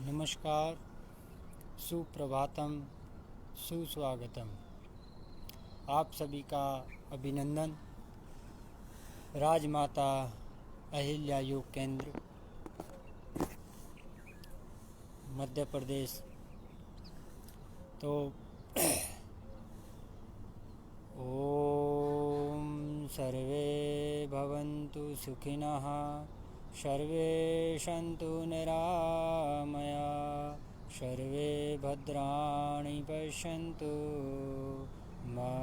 नमस्कार, सुप्रभातम, सुस्वागतम। आप सभी का अभिनंदन। राजमाता अहिल्या योग केंद्र, मध्य प्रदेश। तो ओम सर्वे भवन्तु सुखिनः, सर्वे सन्तु निरामया, सर्वे भद्राणि पश्यन्तु, मा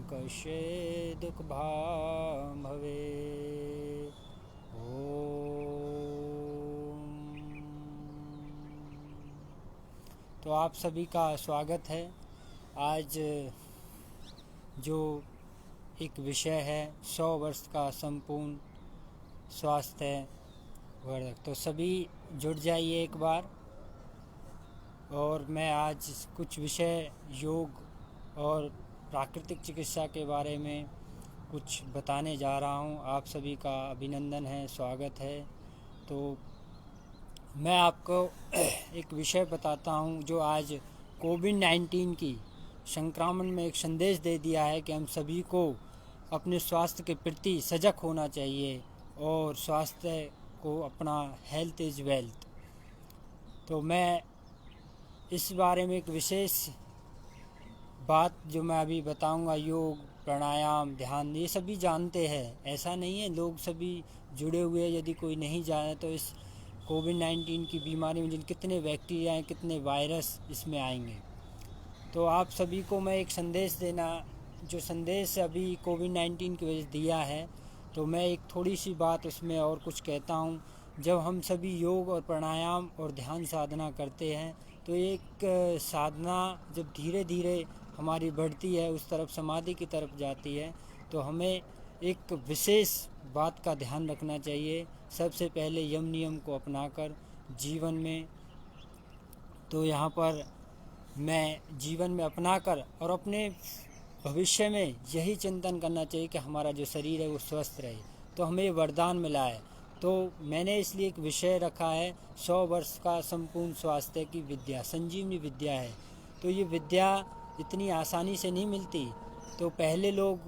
कश्चित् दुःखभाग् भवेत्। ओम। तो आप सभी का स्वागत है। आज जो एक विषय है 100 वर्ष का संपूर्ण स्वास्थ्य वर्धक, तो सभी जुड़ जाइए एक बार। और मैं आज कुछ विषय योग और प्राकृतिक चिकित्सा के बारे में कुछ बताने जा रहा हूं। आप सभी का अभिनंदन है, स्वागत है। तो मैं आपको एक विषय बताता हूं जो आज कोविड-19 की संक्रमण में एक संदेश दे दिया है कि हम सभी को अपने स्वास्थ्य के प्रति सजग होना चाहिए और स्वास्थ्य को अपना हेल्थ इज़ वेल्थ। तो मैं इस बारे में एक विशेष बात जो मैं अभी बताऊंगा, योग, प्राणायाम, ध्यान, ये सभी जानते हैं, ऐसा नहीं है। लोग सभी जुड़े हुए, यदि कोई नहीं जाने तो इस कोविड-19 की बीमारी में जिन कितने बैक्टीरिया हैं, कितने वायरस इसमें आएंगे। तो आप सभी को मैं एक संदेश देना, जो संदेश अभी कोविड-19 की वजह से दिया है, तो मैं एक थोड़ी सी बात उसमें और कुछ कहता हूँ। जब हम सभी योग और प्राणायाम और ध्यान साधना करते हैं तो एक साधना जब धीरे धीरे हमारी बढ़ती है, उस तरफ समाधि की तरफ जाती है, तो हमें एक विशेष बात का ध्यान रखना चाहिए। सबसे पहले यम नियम को अपनाकर जीवन में, तो यहाँ पर मैं जीवन में अपनाकर और अपने भविष्य में यही चिंतन करना चाहिए कि हमारा जो शरीर है वो स्वस्थ रहे। तो हमें वरदान मिला है। तो मैंने इसलिए एक विषय रखा है 100 वर्ष का संपूर्ण स्वास्थ्य की विद्या, संजीवनी विद्या है। तो ये विद्या इतनी आसानी से नहीं मिलती। तो पहले लोग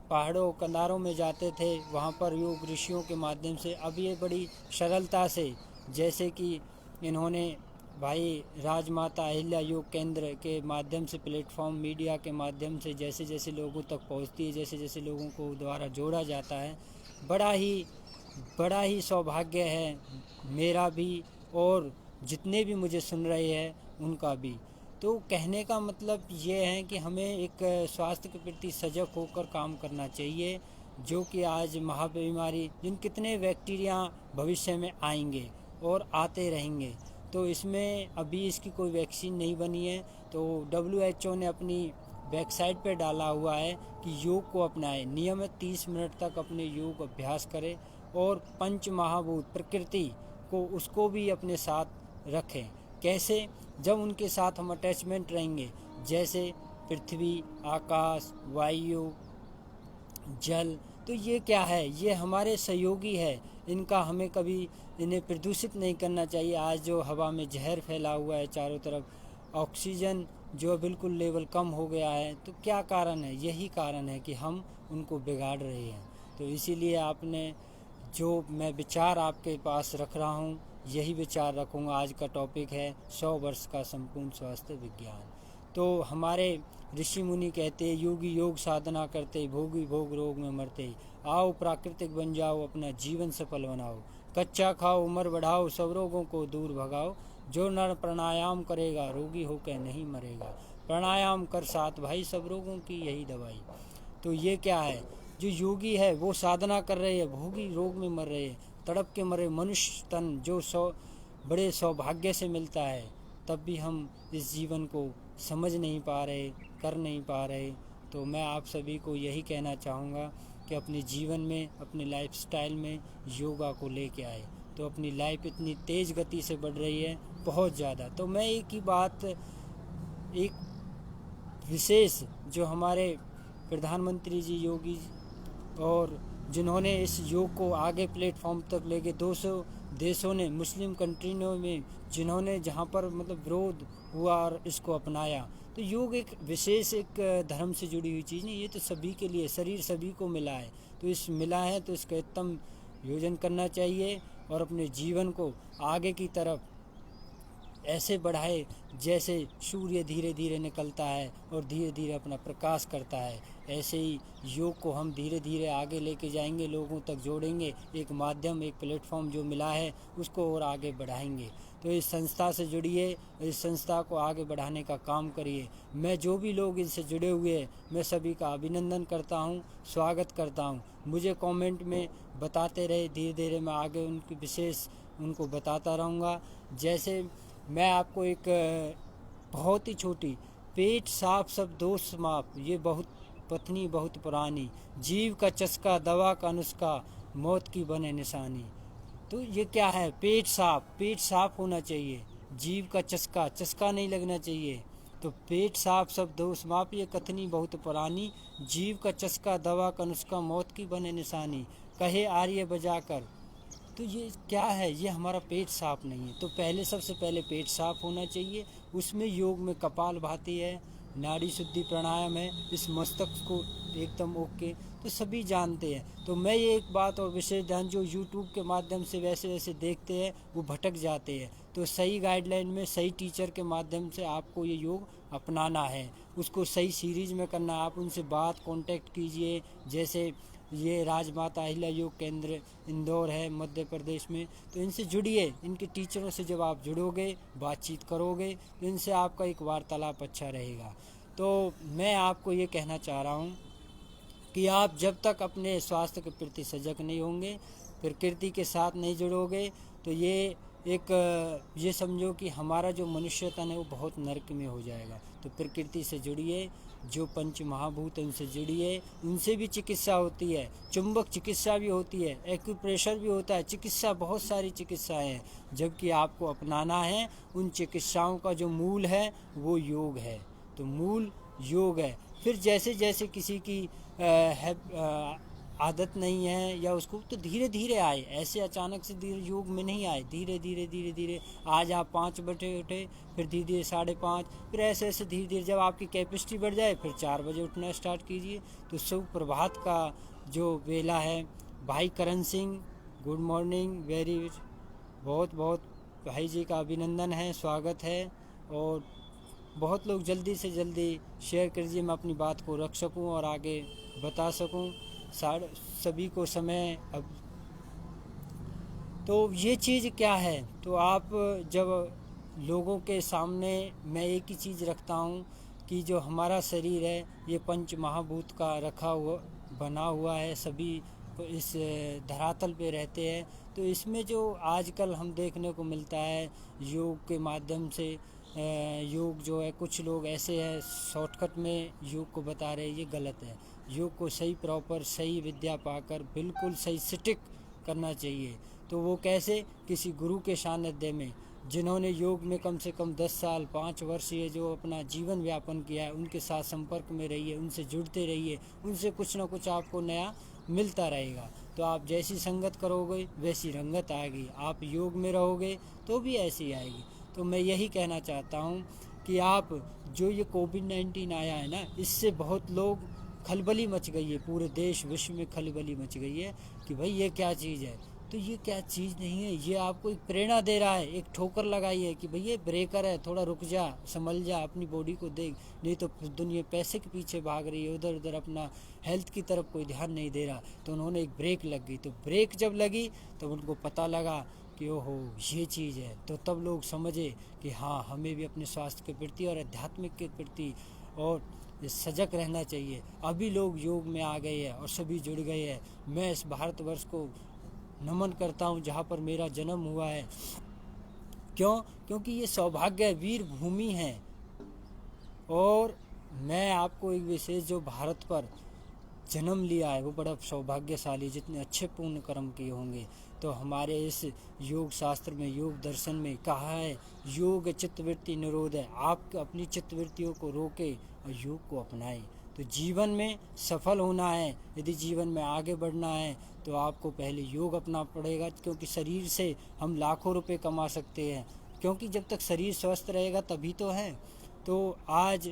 पहाड़ों कंधारों में जाते थे, वहाँ पर योग ऋषियों के माध्यम से, अब ये बड़ी सरलता से, जैसे कि इन्होंने भाई राजमाता अहिल्या योग केंद्र के माध्यम से, प्लेटफॉर्म मीडिया के माध्यम से जैसे जैसे लोगों तक पहुंचती है, जैसे जैसे लोगों को द्वारा जोड़ा जाता है, बड़ा ही सौभाग्य है मेरा भी और जितने भी मुझे सुन रहे हैं उनका भी। तो कहने का मतलब ये है कि हमें एक स्वास्थ्य के प्रति सजग होकर काम करना चाहिए, जो कि आज महाबीमारी, जिन कितने बैक्टीरिया भविष्य में आएंगे और आते रहेंगे। तो इसमें अभी इसकी कोई वैक्सीन नहीं बनी है। तो WHO ने अपनी वेबसाइट पर डाला हुआ है कि योग को अपनाएं, नियमित 30 मिनट तक अपने योग अभ्यास करें और पंच महाभूत प्रकृति को, उसको भी अपने साथ रखें। कैसे? जब उनके साथ हम अटैचमेंट रहेंगे, जैसे पृथ्वी, आकाश, वायु, जल, तो ये क्या है? ये हमारे सहयोगी है। इनका हमें कभी इन्हें प्रदूषित नहीं करना चाहिए। आज जो हवा में जहर फैला हुआ है चारों तरफ, ऑक्सीजन जो बिल्कुल लेवल कम हो गया है, तो क्या कारण है? यही कारण है कि हम उनको बिगाड़ रहे हैं। तो इसीलिए आपने जो मैं विचार आपके पास रख रहा हूँ, यही विचार रखूँगा। आज का टॉपिक है 100 वर्ष का संपूर्ण स्वास्थ्य विज्ञान। तो हमारे ऋषि मुनि कहते, योगी योग साधना करते, भोगी भोग रोग में मरते, आओ प्राकृतिक बन जाओ, अपना जीवन सफल बनाओ, कच्चा खाओ उम्र बढ़ाओ, सब रोगों को दूर भगाओ, जो नर प्राणायाम करेगा रोगी होकर नहीं मरेगा, प्राणायाम कर साथ भाई, सब रोगों की यही दवाई। तो ये क्या है? जो योगी है वो साधना कर रहे हैं, भोगी रोग में मर रहे हैं, तड़प के मरे। मनुष्य तन जो बड़े सौभाग्य से मिलता है, तब भी हम इस जीवन को समझ नहीं पा रहे, कर नहीं पा रहे। तो मैं आप सभी को यही कहना चाहूँगा कि अपने जीवन में, अपने लाइफस्टाइल में योगा को लेके आए। तो अपनी लाइफ इतनी तेज़ गति से बढ़ रही है, बहुत ज़्यादा। तो मैं एक ही बात, एक विशेष जो हमारे प्रधानमंत्री जी योगी और जिन्होंने इस योग को आगे प्लेटफॉर्म तक लेके देशों ने, मुस्लिम कंट्रियों में जिन्होंने जहाँ पर मतलब विरोध हुआ और इसको अपनाया। तो योग एक विशेष एक धर्म से जुड़ी हुई चीज़ नहीं, ये तो सभी के लिए, शरीर सभी को मिला है। तो इस मिला है तो इसका उत्तम योजन करना चाहिए और अपने जीवन को आगे की तरफ ऐसे बढ़ाए जैसे सूर्य धीरे धीरे निकलता है और धीरे धीरे अपना प्रकाश करता है। ऐसे ही योग को हम धीरे धीरे आगे लेके जाएंगे, लोगों तक जोड़ेंगे, एक माध्यम, एक प्लेटफॉर्म जो मिला है उसको और आगे बढ़ाएंगे। तो इस संस्था से जुड़िए, इस संस्था को आगे बढ़ाने का काम करिए। मैं जो भी लोग इनसे जुड़े हुए हैं मैं सभी का अभिनंदन करता हूँ, स्वागत करता हूँ। मुझे कमेंट में बताते रहे, धीरे धीरे मैं आगे उनकी विशेष उनको बताता रहूँगा। जैसे मैं आपको एक बहुत ही छोटी, पेट साफ सब दोष माप, ये बहुत पत्नी बहुत पुरानी, जीव का चस्का दवा का नुस्खा, मौत की बने निशानी। तो ये क्या है? पेट साफ होना चाहिए, जीव का चस्का, चस्का नहीं लगना चाहिए। तो पेट साफ सब दोष माप, ये कथनी बहुत पुरानी, जीव का चस्का दवा का नुस्खा, मौत की बने निशानी, कहे आर्य बजाकर। तो ये क्या है? ये हमारा पेट साफ नहीं है। तो पहले, सबसे पहले पेट साफ होना चाहिए। उसमें योग में कपाल भाती है, नाड़ी शुद्धि प्राणायाम है, इस मस्तक को एकदम ओके, तो सभी जानते हैं। तो मैं ये एक बात और विशेष ध्यान, जो यूट्यूब के माध्यम से वैसे वैसे देखते हैं वो भटक जाते हैं। तो सही गाइडलाइन में सही टीचर के माध्यम से आपको ये योग अपनाना है, उसको सही सीरीज में करना है। आप उनसे बात कांटेक्ट कीजिए। जैसे ये राजमाता अहिल्या योग केंद्र इंदौर है मध्य प्रदेश में, तो इनसे जुड़िए। इनके टीचरों से जब आप जुड़ोगे, बातचीत करोगे, तो इनसे आपका एक वार्तालाप अच्छा रहेगा। तो मैं आपको ये कहना चाह रहा हूँ कि आप जब तक अपने स्वास्थ्य के प्रति सजग नहीं होंगे, प्रकृति के साथ नहीं जुड़ोगे, तो ये समझो कि हमारा जो मनुष्य तन है वो बहुत नरक में हो जाएगा। तो प्रकृति से जुड़िए, जो पंच महाभूत है उनसे जुड़िए, उनसे भी चिकित्सा होती है, चुंबक चिकित्सा भी होती है, एक्यूप्रेशर भी होता है, चिकित्सा बहुत सारी चिकित्साएं हैं। जबकि आपको अपनाना है उन चिकित्साओं का जो मूल है वो योग है। तो मूल योग है। फिर जैसे जैसे किसी की आदत नहीं है या उसको, तो धीरे धीरे आए, ऐसे अचानक से धीरे योग में नहीं आए, धीरे धीरे धीरे धीरे। आज आप 5 बजे उठे, फिर धीरे धीरे 5:30, फिर ऐसे ऐसे धीरे धीरे जब आपकी कैपेसिटी बढ़ जाए फिर 4 बजे उठना स्टार्ट कीजिए। तो सुप्रभात का जो वेला है, भाई Karan Singh, good morning, very बहुत बहुत भाई जी का अभिनंदन है, स्वागत है। और बहुत लोग जल्दी से जल्दी शेयर कीजिए, मैं अपनी बात को रख सकूं और आगे बता सकूं सभी को समय। अब तो ये चीज़ क्या है? तो आप जब लोगों के सामने, मैं एक ही चीज़ रखता हूँ कि जो हमारा शरीर है ये पंच महाभूत का रखा हुआ बना हुआ है, सभी इस धरातल पे रहते हैं। तो इसमें जो आजकल हम देखने को मिलता है योग के माध्यम से, योग जो है, कुछ लोग ऐसे हैं शॉर्टकट में योग को बता रहे हैं, ये गलत है। योग को सही प्रॉपर सही विद्या पाकर बिल्कुल सही सटीक करना चाहिए। तो वो कैसे? किसी गुरु के सानिध्य में, जिन्होंने योग में कम से कम 10 साल 5 वर्ष ये जो अपना जीवन व्यापन किया है, उनके साथ संपर्क में रहिए, उनसे जुड़ते रहिए, उनसे कुछ ना कुछ आपको नया मिलता रहेगा। तो आप जैसी संगत करोगे वैसी रंगत आएगी, आप योग में रहोगे तो भी ऐसी आएगी। तो मैं यही कहना चाहता हूँ कि आप, जो ये कोविड-19 आया है ना, इससे बहुत लोग खलबली मच गई है, पूरे देश विश्व में खलबली मच गई है कि भाई ये क्या चीज़ है। तो ये क्या चीज़ नहीं है, ये आपको एक प्रेरणा दे रहा है, एक ठोकर लगाई है कि भाई ये ब्रेकर है, थोड़ा रुक जा, संभल जा, अपनी बॉडी को देख। नहीं तो दुनिया पैसे के पीछे भाग रही है, उधर उधर अपना हेल्थ की तरफ कोई ध्यान नहीं दे रहा। तो उन्होंने एक ब्रेक लग गई, तो ब्रेक जब लगी तो उनको पता लगा कि ओहो ये चीज़ है। तो तब लोग समझे कि हाँ, हमें भी अपने स्वास्थ्य के प्रति और आध्यात्मिक के प्रति और सजग रहना चाहिए। अभी लोग योग में आ गए हैं और सभी जुड़ गए हैं। मैं इस भारतवर्ष को नमन करता हूँ जहाँ पर मेरा जन्म हुआ है। क्यों? क्योंकि ये सौभाग्य वीर भूमि है। और मैं आपको एक विशेष, जो भारत पर जन्म लिया है वो बड़ा सौभाग्यशाली, जितने अच्छे पूर्ण कर्म किए होंगे। तो हमारे इस योग शास्त्र में, योग दर्शन में कहा है, योग चित्तवृत्ति निरोध है। आप अपनी चित्तवृत्तियों को रोके और योग को अपनाएं। तो जीवन में सफल होना है, यदि जीवन में आगे बढ़ना है, तो आपको पहले योग अपनाना पड़ेगा, क्योंकि शरीर से हम लाखों रुपए कमा सकते हैं, क्योंकि जब तक शरीर स्वस्थ रहेगा तभी तो है। तो आज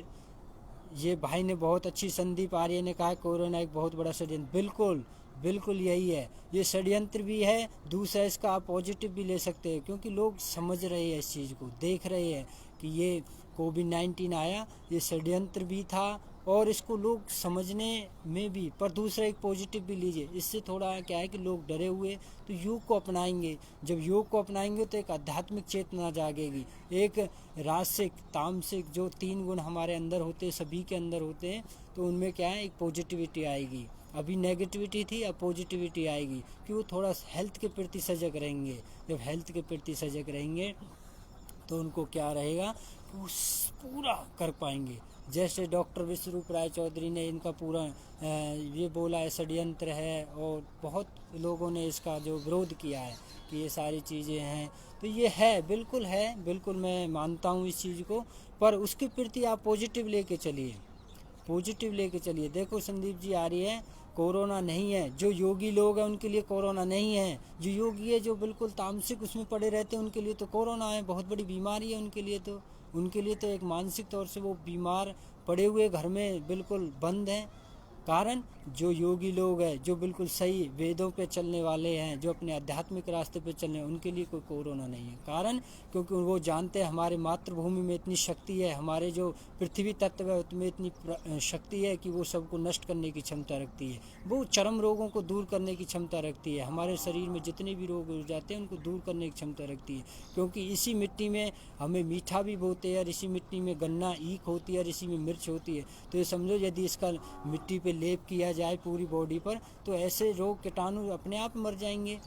ये भाई ने बहुत अच्छी, संदीप आर्य ने कहा कोरोना एक बहुत बड़ा षड्यंत्र। बिल्कुल बिल्कुल यही है, ये षड्यंत्र भी है। दूसरा इसका आप पॉजिटिव भी ले सकते हैं, क्योंकि लोग समझ रहे हैं, इस चीज़ को देख रहे हैं कि ये कोविड-19 आया, ये षड्यंत्र भी था, और इसको लोग समझने में भी। पर दूसरा एक पॉजिटिव भी लीजिए, इससे थोड़ा क्या है कि लोग डरे हुए तो योग को अपनाएंगे। जब योग को अपनाएंगे तो एक आध्यात्मिक चेतना जागेगी, एक राजसिक तामसिक जो 3 गुण हमारे अंदर होते हैं, सभी के अंदर होते हैं, तो उनमें क्या है, एक पॉजिटिविटी आएगी। अभी नेगेटिविटी थी, अब पॉजिटिविटी आएगी, कि वो थोड़ा हेल्थ के प्रति सजग रहेंगे। जब हेल्थ के प्रति सजग रहेंगे तो उनको क्या रहेगा कि वो पूरा कर पाएंगे। जैसे डॉक्टर विश्वरूप राय चौधरी ने इनका पूरा ये बोला है षड्यंत्र है, और बहुत लोगों ने इसका जो विरोध किया है कि ये सारी चीज़ें हैं, तो ये है, बिल्कुल है, बिल्कुल मैं मानता हूँ इस चीज़ को। पर उसके प्रति आप पॉजिटिव लेके चलिए, पॉजिटिव लेके चलिए। देखो संदीप जी आ रही है, कोरोना नहीं है। जो योगी लोग हैं उनके लिए कोरोना नहीं है, जो योगी है, जो बिल्कुल तामसिक उसमें पड़े रहते हैं, उनके लिए तो कोरोना है, बहुत बड़ी बीमारी है उनके लिए। तो उनके लिए तो एक मानसिक तौर से वो बीमार पड़े हुए घर में बिल्कुल बंद हैं। कारण जो योगी लोग हैं, जो बिल्कुल सही वेदों पे चलने वाले हैं, जो अपने आध्यात्मिक रास्ते पे चल रहे हैं, उनके लिए कोई कोरोना नहीं है। कारण क्योंकि वो जानते हैं हमारे मातृभूमि में इतनी शक्ति है, हमारे जो पृथ्वी तत्व है उसमें इतनी शक्ति है कि वो सबको नष्ट करने की क्षमता रखती है, वो चरम रोगों को दूर करने की क्षमता रखती है। हमारे शरीर में जितने भी रोग हो जाते हैं उनको दूर करने की क्षमता रखती है, क्योंकि इसी मिट्टी में हमें मीठा भी बोते हैं, और इसी मिट्टी में गन्ना ईख होती है, और इसी में मिर्च होती है। तो ये समझो यदि इसका मिट्टी पे लेप किया जाए पूरी बॉडी पर, तो ऐसे रोग कीटाणु अपने आप मर जाएंगे।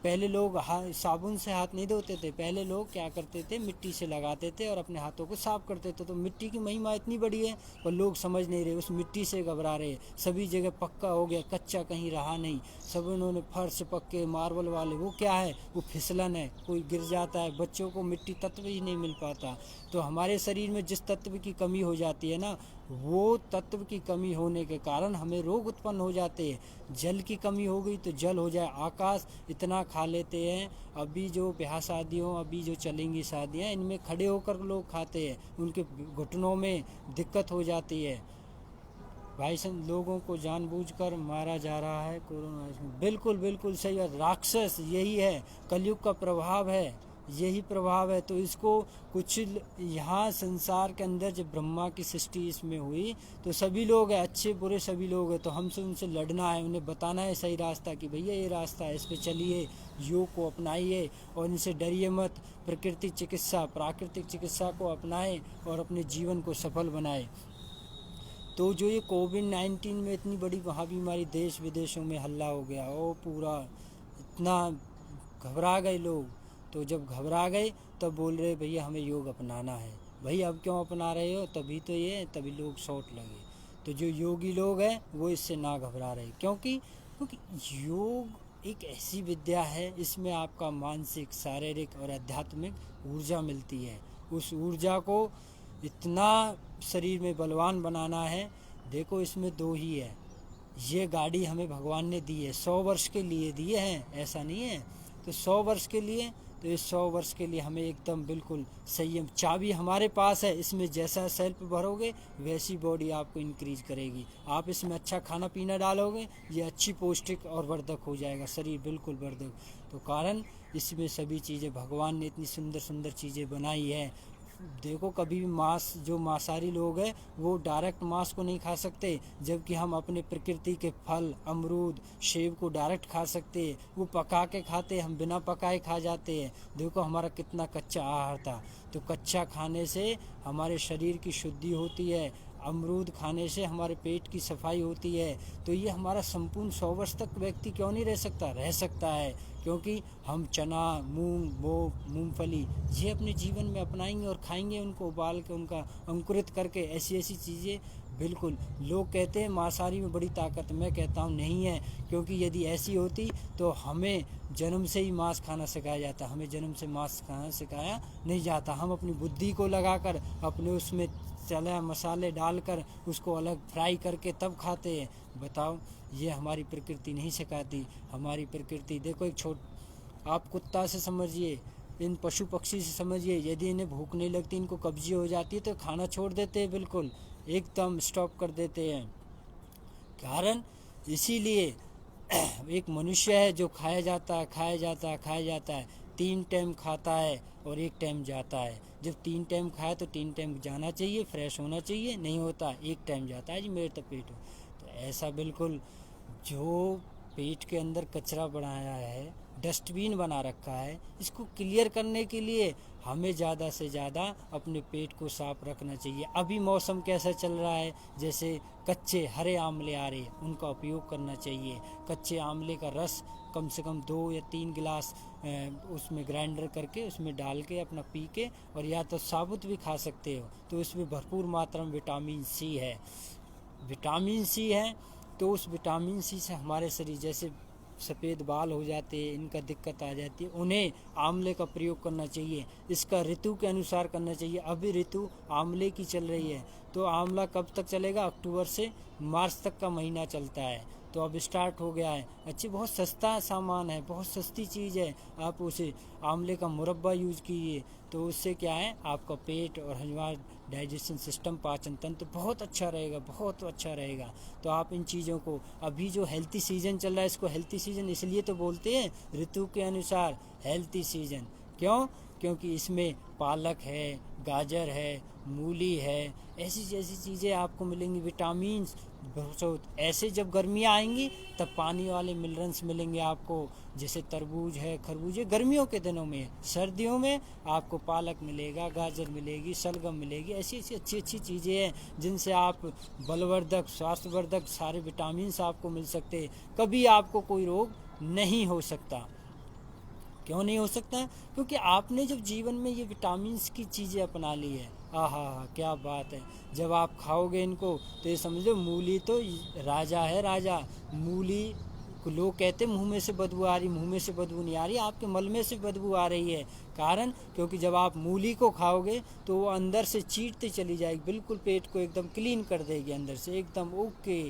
पहले लोग साबुन से हाथ नहीं धोते थे, पहले लोग क्या करते थे, मिट्टी से लगाते थे और अपने हाथों को साफ करते थे। तो मिट्टी की महिमा इतनी बड़ी है, पर लोग समझ नहीं रहे, उस मिट्टी से घबरा रहे। सभी जगह पक्का हो गया, कच्चा कहीं रहा नहीं। सब उन्होंने फर्श पक्के मार्बल वाले, वो क्या है, वो फिसलन है, कोई गिर जाता है, बच्चों को मिट्टी तत्व ही नहीं मिल पाता। तो हमारे शरीर में जिस तत्व की कमी हो जाती है ना, वो तत्व की कमी होने के कारण हमें रोग उत्पन्न हो जाते हैं। जल की कमी हो गई तो जल हो जाए, आकाश इतना खा लेते हैं। अभी जो ब्याह शादियों, अभी जो चलेंगी शादियां, इनमें खड़े होकर लोग खाते हैं, उनके घुटनों में दिक्कत हो जाती है। भाई साहब, लोगों को जानबूझकर मारा जा रहा है कोरोना में। बिल्कुल बिल्कुल सही है, राक्षस यही है, कलयुग का प्रभाव है, यही प्रभाव है। तो इसको कुछ यहाँ संसार के अंदर जब ब्रह्मा की सृष्टि इसमें हुई तो सभी लोग हैं, अच्छे बुरे सभी लोग हैं। तो हमसे उनसे लड़ना है, उन्हें बताना है सही रास्ता, कि भैया ये रास्ता है, इस पे चलिए, योग को अपनाइए, और इनसे डरिए मत। प्रकृति चिकित्सा, प्राकृतिक चिकित्सा को अपनाएं और अपने जीवन को सफल बनाएं। तो जो ये कोविड-19 में इतनी बड़ी महाबीमारी देश विदेशों में हल्ला हो गया, वो पूरा इतना घबरा गए लोग। तो जब घबरा गए तब बोल रहे भैया हमें योग अपनाना है। भाई अब क्यों अपना रहे हो, तभी तो ये, तभी लोग शॉट लगे। तो जो योगी लोग हैं वो इससे ना घबरा रहे, क्योंकि योग एक ऐसी विद्या है, इसमें आपका मानसिक, शारीरिक और आध्यात्मिक ऊर्जा मिलती है। उस ऊर्जा को इतना शरीर में बलवान बनाना है। देखो इसमें 2 ही है, ये गाड़ी हमें भगवान ने दी है, 100 वर्ष के लिए दिए हैं, ऐसा नहीं है। तो 100 वर्ष के लिए, तो इस 100 वर्ष के लिए हमें एकदम बिल्कुल संयम, चाबी हमारे पास है, इसमें जैसा सेल्फ भरोगे वैसी बॉडी आपको इंक्रीज करेगी। आप इसमें अच्छा खाना पीना डालोगे, ये अच्छी पौष्टिक और वर्धक हो जाएगा, शरीर बिल्कुल वर्धक। तो कारण इसमें सभी चीज़ें, भगवान ने इतनी सुंदर सुंदर चीज़ें बनाई है। देखो कभी भी मांस, जो मांसाहारी लोग हैं वो डायरेक्ट मांस को नहीं खा सकते, जबकि हम अपने प्रकृति के फल, अमरूद, सेब को डायरेक्ट खा सकते हैं। वो पका के खाते, हम बिना पकाए खा जाते हैं। देखो हमारा कितना कच्चा आहार था। तो कच्चा खाने से हमारे शरीर की शुद्धि होती है, अमरूद खाने से हमारे पेट की सफाई होती है। तो ये हमारा संपूर्ण 100 वर्ष तक व्यक्ति क्यों नहीं रह सकता, रह सकता है, क्योंकि हम चना, मूंग, मूंगफली ये अपने जीवन में अपनाएंगे और खाएंगे, उनको उबाल के, उनका अंकुरित करके, ऐसी ऐसी चीज़ें बिल्कुल। लोग कहते हैं मांसाहारी में बड़ी ताकत है, मैं कहता हूँ नहीं है, क्योंकि यदि ऐसी होती तो हमें जन्म से ही मांस खाना सिखाया जाता, हमें जन्म से मांस खाना सिखाया नहीं जाता। हम अपनी बुद्धि को लगाकर अपने उसमें चला मसाले डालकर उसको अलग फ्राई करके तब खाते हैं। बताओ, ये हमारी प्रकृति नहीं सिखाती। हमारी प्रकृति देखो, आप कुत्ता से समझिए, इन पशु पक्षी से समझिए, यदि इन्हें भूख नहीं लगती, इनको कब्जी हो जाती है तो खाना छोड़ देते हैं, बिल्कुल एकदम स्टॉप कर देते हैं। कारण इसीलिए एक मनुष्य है जो खाया जाता है, खाया जाता है, खाया जाता है, 3 टाइम खाता है और 1 टाइम जाता है। जब 3 टाइम खाए तो 3 टाइम जाना चाहिए, फ्रेश होना चाहिए, नहीं होता 1 टाइम जाता है, जी मेरे तो पेट हो। तो ऐसा बिल्कुल जो पेट के अंदर कचरा बनाया है, डस्टबिन बना रखा है, इसको क्लियर करने के लिए हमें ज़्यादा से ज़्यादा अपने पेट को साफ रखना चाहिए। अभी मौसम कैसा चल रहा है, जैसे कच्चे हरे आंवले आ रहे हैं, उनका उपयोग करना चाहिए। कच्चे आंवले का रस कम से कम 2 या 3 गिलास उसमें ग्राइंडर करके उसमें डाल के अपना पी के, और या तो साबुत भी खा सकते हो, तो इसमें भरपूर मात्रा में विटामिन सी है। विटामिन सी है तो उस विटामिन सी से हमारे शरीर, जैसे सफ़ेद बाल हो जाते हैं, इनका दिक्कत आ जाती है, उन्हें आंवले का प्रयोग करना चाहिए। इसका ऋतु के अनुसार करना चाहिए। अभी ऋतु आंवले की चल रही है, तो आंवला कब तक चलेगा? अक्टूबर से मार्च तक का महीना चलता है, तो अब स्टार्ट हो गया है। अच्छी बहुत सस्ता सामान है, बहुत सस्ती चीज़ है। आप उसे आंवले का मुरब्बा यूज़ कीजिए, तो उससे क्या है, आपका पेट और हजमा, डाइजेशन सिस्टम, पाचन तंत्र बहुत अच्छा रहेगा, बहुत अच्छा रहेगा। तो आप इन चीज़ों को, अभी जो हेल्थी सीजन चल रहा है, इसको हेल्थी सीजन इसलिए तो बोलते हैं, ऋतु के अनुसार हेल्थी सीजन। क्यों? क्योंकि इसमें पालक है, गाजर है, मूली है, ऐसी जैसी चीज़ें आपको मिलेंगी, विटामिन। ऐसे जब गर्मियाँ आएंगी तब पानी वाले मिनरल्स मिलेंगे आपको, जैसे तरबूज है, खरबूज है, गर्मियों के दिनों में। सर्दियों में आपको पालक मिलेगा, गाजर मिलेगी, शलगम मिलेगी, ऐसी ऐसी अच्छी अच्छी चीज़ें हैं जिनसे आप बलवर्धक, स्वास्थ्यवर्धक सारे विटामिन आपको मिल सकते हैं। कभी आपको कोई रोग नहीं हो सकता। क्यों नहीं हो सकता? क्योंकि आपने जब जीवन में ये विटामिन की चीज़ें अपना ली है, आहा हा, क्या बात है। जब आप खाओगे इनको तो ये समझ लो, मूली तो राजा है, राजा। मूली को लोग कहते हैं मुंह में से बदबू आ रही, मुंह में से बदबू नहीं आ रही, आपके मल में से बदबू आ रही है। कारण क्योंकि जब आप मूली को खाओगे तो वो अंदर से चीरते चली जाएगी, बिल्कुल पेट को एकदम क्लीन कर देगी अंदर से, एकदम ओके,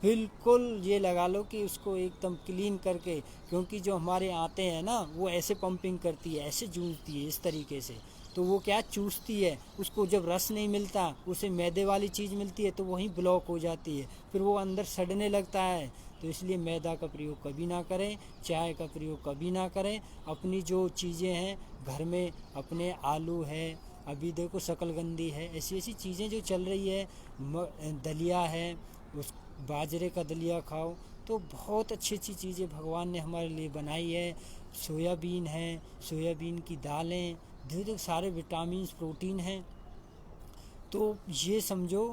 बिल्कुल ये लगा लो कि उसको एकदम क्लीन करके। क्योंकि जो हमारे आते हैं ना, वो ऐसे पंपिंग करती है, ऐसे जूझती है इस तरीके से, तो वो क्या चूसती है, उसको जब रस नहीं मिलता, उसे मैदे वाली चीज़ मिलती है तो वहीं ब्लॉक हो जाती है, फिर वो अंदर सड़ने लगता है। तो इसलिए मैदा का प्रयोग कभी ना करें, चाय का प्रयोग कभी ना करें। अपनी जो चीज़ें हैं घर में, अपने आलू है, अभी देखो शकलकंदी है, ऐसी ऐसी चीज़ें जो चल रही है, दलिया है, उस बाजरे का दलिया खाओ, तो बहुत अच्छी अच्छी चीज़ें भगवान ने हमारे लिए बनाई है। सोयाबीन है, सोयाबीन की दालें, धीरे सारे विटामिन, प्रोटीन हैं। तो ये समझो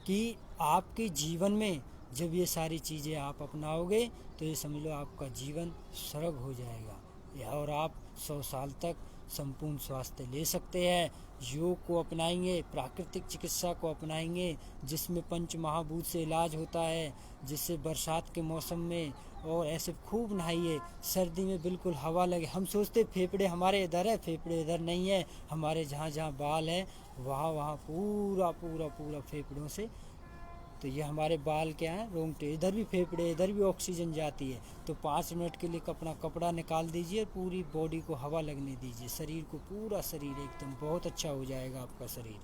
कि आपके जीवन में जब ये सारी चीज़ें आप अपनाओगे तो ये समझ लो आपका जीवन स्वर्ग हो जाएगा, और आप 100 साल तक संपूर्ण स्वास्थ्य ले सकते हैं। योग को अपनाएंगे, प्राकृतिक चिकित्सा को अपनाएंगे, जिसमें पंच महाभूत से इलाज होता है, जिससे बरसात के मौसम में और ऐसे खूब नहाइए। सर्दी में बिल्कुल हवा लगे। हम सोचते फेफड़े हमारे इधर है, फेफड़े इधर नहीं है, हमारे जहाँ जहाँ बाल है वहाँ वहाँ पूरा पूरा पूरा फेफड़ों से, तो ये हमारे बाल क्या है, रोंगटे, इधर भी फेफड़े, इधर भी ऑक्सीजन जाती है। तो 5 मिनट के लिए अपना कपड़ा निकाल दीजिए, पूरी बॉडी को हवा लगने दीजिए, शरीर को, पूरा शरीर एकदम बहुत अच्छा हो जाएगा आपका शरीर।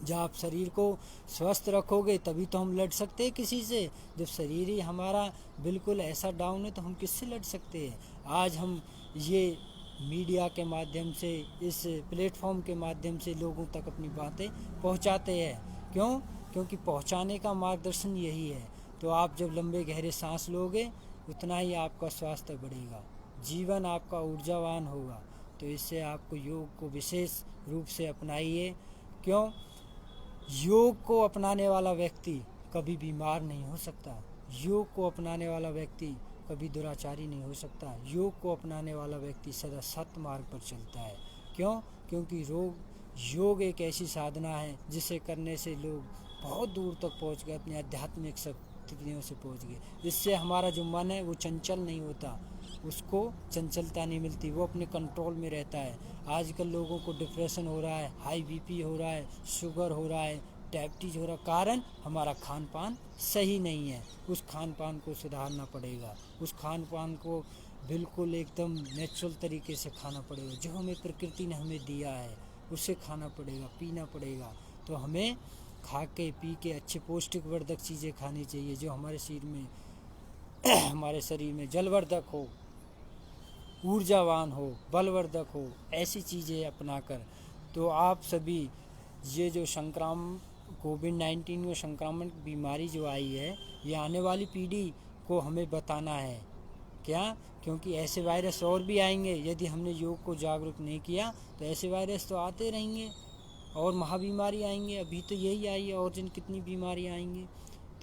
जब आप शरीर को स्वस्थ रखोगे तभी तो हम लड़ सकते हैं किसी से। जब शरीर ही हमारा बिल्कुल ऐसा डाउन है तो हम किससे लड़ सकते हैं? आज हम ये मीडिया के माध्यम से, इस प्लेटफॉर्म के माध्यम से लोगों तक अपनी बातें पहुंचाते हैं। क्यों? क्योंकि पहुंचाने का मार्गदर्शन यही है। तो आप जब लंबे गहरे सांस लोगे उतना ही आपका स्वास्थ्य बढ़ेगा, जीवन आपका ऊर्जावान होगा। तो इससे आपको योग को विशेष रूप से अपनाइए। क्यों? योग को अपनाने वाला व्यक्ति कभी बीमार नहीं हो सकता। योग को अपनाने वाला व्यक्ति कभी दुराचारी नहीं हो सकता। योग को अपनाने वाला व्यक्ति सदा सत्य मार्ग पर चलता है। क्यों? क्योंकि योग एक ऐसी साधना है जिसे करने से लोग बहुत दूर तक पहुंच गए, अपने आध्यात्मिक शक्तियों से पहुंच गए। इससे हमारा जो मन है वो चंचल नहीं होता, उसको चंचलता नहीं मिलती, वो अपने कंट्रोल में रहता है। आजकल लोगों को डिप्रेशन हो रहा है, हाई बीपी हो रहा है, शुगर हो रहा है, डायबिटीज हो रहा है। कारण हमारा खान पान सही नहीं है। उस खान पान को सुधारना पड़ेगा। उस खान पान को बिल्कुल एकदम नेचुरल तरीके से खाना पड़ेगा। जो हमें प्रकृति ने हमें दिया है उसे खाना पड़ेगा, पीना पड़ेगा। तो हमें खा के पी के अच्छे पौष्टिक वर्धक चीज़ें खानी चाहिए, जो हमारे शरीर में हमारे शरीर में जलवर्धक हो, ऊर्जावान हो, बलवर्धक हो, ऐसी चीज़ें अपनाकर। तो आप सभी ये जो कोविड-19 में संक्रामक बीमारी जो आई है, ये आने वाली पीढ़ी को हमें बताना है। क्या? क्योंकि ऐसे वायरस और भी आएंगे। यदि हमने योग को जागरूक नहीं किया तो ऐसे वायरस तो आते रहेंगे और महाबीमारी आएंगे। अभी तो यही आई है, और जिन कितनी बीमारी आएंगी।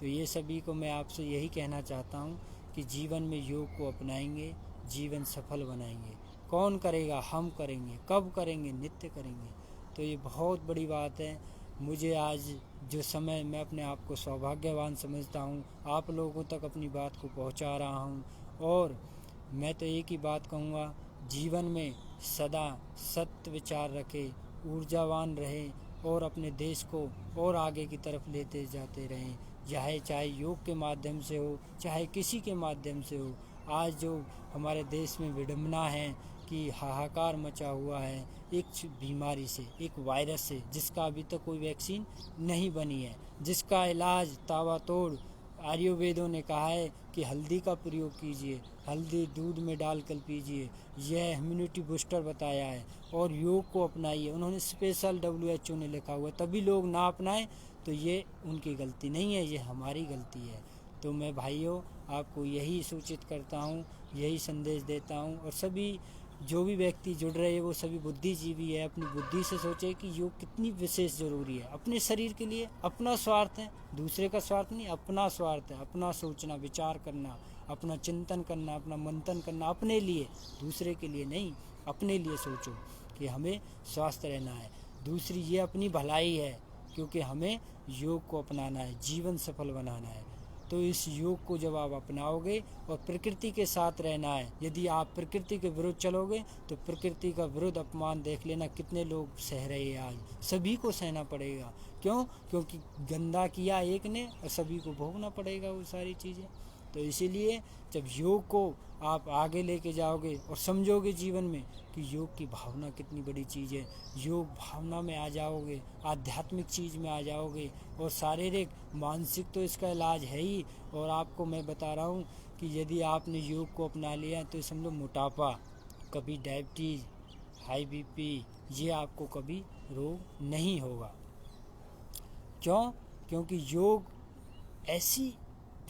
तो ये सभी को मैं आपसे यही कहना चाहता हूँ कि जीवन में योग को अपनाएंगे, जीवन सफल बनाएंगे। कौन करेगा? हम करेंगे। कब करेंगे? नित्य करेंगे। तो ये बहुत बड़ी बात है। मुझे आज जो समय, मैं अपने आप को सौभाग्यवान समझता हूँ, आप लोगों तक अपनी बात को पहुँचा रहा हूँ। और मैं तो एक ही बात कहूँगा, जीवन में सदा सत्य विचार रखें, ऊर्जावान रहें और अपने देश को और आगे की तरफ लेते जाते रहें। चाहे योग के माध्यम से हो, चाहे किसी के माध्यम से हो। आज जो हमारे देश में विडंबना है कि हाहाकार मचा हुआ है एक बीमारी से, एक वायरस से, जिसका अभी तक कोई वैक्सीन नहीं बनी है, जिसका इलाज ताबड़तोड़ आयुर्वेदों ने कहा है कि हल्दी का प्रयोग कीजिए, हल्दी दूध में डालकर पीजिए, यह इम्यूनिटी बूस्टर बताया है। और योग को अपनाइए, उन्होंने स्पेशल WHO ने लिखा हुआ है। तभी लोग ना अपनाएं तो ये उनकी गलती नहीं है, ये हमारी गलती है। तो मैं भाइयों आपको यही सूचित करता हूँ, यही संदेश देता हूँ। और सभी जो भी व्यक्ति जुड़ रहे हैं वो सभी बुद्धिजीवी है। अपनी बुद्धि से सोचे कि योग कितनी विशेष ज़रूरी है अपने शरीर के लिए। अपना स्वार्थ है, दूसरे का स्वार्थ नहीं, अपना स्वार्थ है। अपना सोचना, विचार करना, अपना चिंतन करना, अपना मंथन करना अपने लिए, दूसरे के लिए नहीं। अपने लिए सोचो कि हमें स्वस्थ रहना है। दूसरी ये अपनी भलाई है, क्योंकि हमें योग को अपनाना है, जीवन सफल बनाना है। तो इस योग को जब आप अपनाओगे और प्रकृति के साथ रहना है। यदि आप प्रकृति के विरुद्ध चलोगे तो प्रकृति का विरुद्ध अपमान देख लेना कितने लोग सह रहे हैं। आज सभी को सहना पड़ेगा। क्यों? क्योंकि गंदा किया एक ने और सभी को भोगना पड़ेगा वो सारी चीज़ें। तो इसीलिए जब योग को आप आगे लेके जाओगे और समझोगे जीवन में कि योग की भावना कितनी बड़ी चीज़ है, योग भावना में आ जाओगे, आध्यात्मिक चीज़ में आ जाओगे। और शारीरिक मानसिक तो इसका इलाज है ही। और आपको मैं बता रहा हूँ कि यदि आपने योग को अपना लिया तो समझो मोटापा, कभी डायबिटीज़, हाई बीपी, ये आपको कभी रोग नहीं होगा। क्यों? क्योंकि योग ऐसी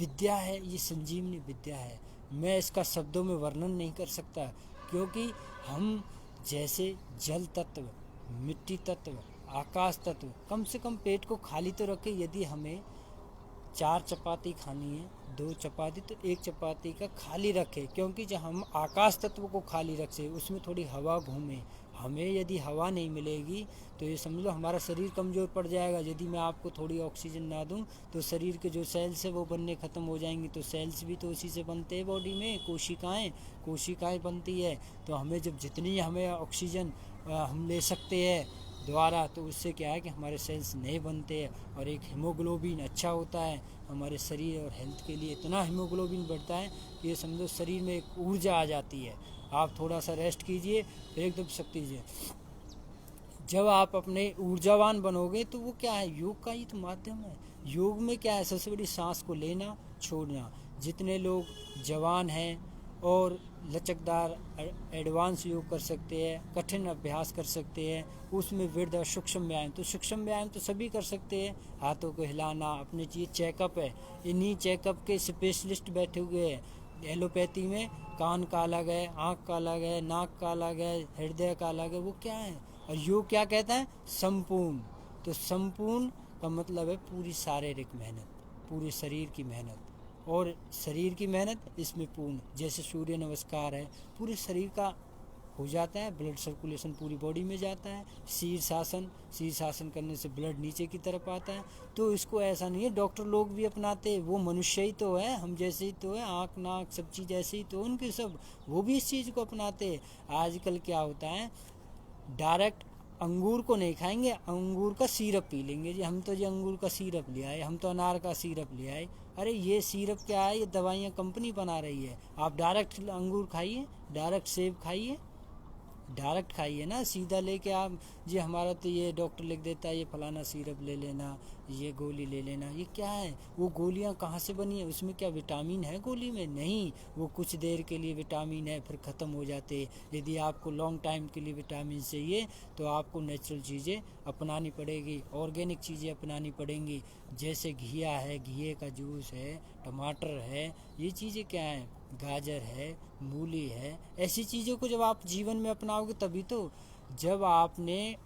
विद्या है, ये संजीवनी विद्या है। मैं इसका शब्दों में वर्णन नहीं कर सकता, क्योंकि हम जैसे जल तत्व, मिट्टी तत्व, आकाश तत्व, कम से कम पेट को खाली तो रखें। यदि हमें 4 चपाती खानी है, 2 चपाती तो 1 चपाती का खाली रखें। क्योंकि जब हम आकाश तत्व को खाली रखें, उसमें थोड़ी हवा घूमे। हमें यदि हवा नहीं मिलेगी तो ये समझ लो हमारा शरीर कमज़ोर पड़ जाएगा। यदि मैं आपको थोड़ी ऑक्सीजन ना दूं तो शरीर के जो सेल्स है वो बनने ख़त्म हो जाएंगी। तो सेल्स भी तो उसी से बनते हैं बॉडी में, कोशिकाएं बनती है। तो हमें जब जितनी हमें ऑक्सीजन हम ले सकते हैं द्वारा, तो उससे क्या है कि हमारे सेल्स नए बनते हैं और एक हीमोग्लोबिन अच्छा होता है हमारे शरीर और हेल्थ के लिए। इतना हीमोग्लोबिन बढ़ता है कि ये समझो शरीर में एक ऊर्जा आ जाती है। आप थोड़ा सा रेस्ट कीजिए, फिर एकदम शक्ति दीजिए। जब आप अपने ऊर्जावान बनोगे तो वो क्या है, योग का ही तो माध्यम है। योग में क्या है, सबसे बड़ी सांस को लेना छोड़ना। जितने लोग जवान हैं और लचकदार एडवांस योग कर सकते हैं, कठिन अभ्यास कर सकते हैं, उसमें वृद्ध और सूक्ष्म व्यायाम, तो सूक्ष्म व्यायाम तो सभी कर सकते हैं। हाथों को हिलाना, अपने चीज़ चेकअप है। इन्हीं चेकअप के स्पेशलिस्ट बैठे हुए हैं। एलोपैथी में कान का अलग है, आँख का अलग है, नाक का अलग है, हृदय का अलग है। वो क्या है? और योग क्या कहता है? संपूर्ण। तो संपूर्ण का मतलब है पूरी शारीरिक मेहनत, पूरे शरीर की मेहनत। और शरीर की मेहनत इसमें पूर्ण, जैसे सूर्य नमस्कार है, पूरे शरीर का हो जाता है, ब्लड सर्कुलेशन पूरी बॉडी में जाता है। शीर्षासन करने से ब्लड नीचे की तरफ आता है। तो इसको ऐसा नहीं है, डॉक्टर लोग भी अपनाते, वो मनुष्य ही तो है, हम जैसे ही तो है, आँख नाक सब चीज़ ऐसे ही तो उनके सब, वो भी इस चीज़ को अपनाते। आजकल क्या होता है, डायरेक्ट अंगूर को नहीं खाएंगे, अंगूर का सिरप पी लेंगे जी, हम तो जी अंगूर का सिरप ले आए, हम तो अनार का सिरप ले आए। अरे ये सिरप क्या है, ये दवाइयाँ कंपनी बना रही है। आप डायरेक्ट अंगूर खाइए, डायरेक्ट सेब खाइए, डायरेक्ट खाइए ना, सीधा लेके आप जी हमारा तो ये डॉक्टर लिख देता है, ये फलाना सिरप ले लेना, ये गोली ले लेना। ये क्या है, वो गोलियां कहाँ से बनी है, उसमें क्या विटामिन है गोली में? नहीं, वो कुछ देर के लिए विटामिन है, फिर ख़त्म हो जाते। यदि आपको लॉन्ग टाइम के लिए विटामिन चाहिए तो आपको नेचुरल चीज़ें अपनानी पड़ेगी, ऑर्गेनिक चीज़ें अपनानी पड़ेंगी। जैसे घिया है, घिए का जूस है, टमाटर है, ये चीज़ें क्या हैं, गाजर है, मूली है। ऐसी चीज़ों को जब आप जीवन में अपनाओगे तभी तो। जब आपने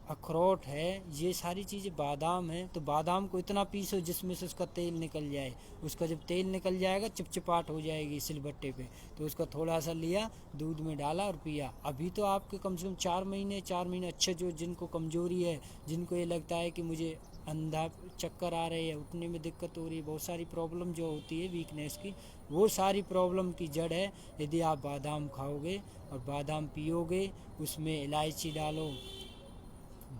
अखरोट है, ये सारी चीज़ें, बादाम है, तो बादाम को इतना पीसो जिसमें से उसका तेल निकल जाए। उसका जब तेल निकल जाएगा चिपचिपाहट हो जाएगी सिलबट्टे पे, तो उसका थोड़ा सा लिया, दूध में डाला और पिया। अभी तो आपके कम से कम 4 महीने अच्छे, जो जिनको कमज़ोरी है, जिनको ये लगता है कि मुझे अंधा चक्कर आ रहे हैं, उठने में दिक्कत हो रही है, बहुत सारी प्रॉब्लम जो होती है वीकनेस की, वो सारी प्रॉब्लम की जड़ है यदि आप बादाम खाओगे और बादाम पियोगे, उसमें इलायची डालो,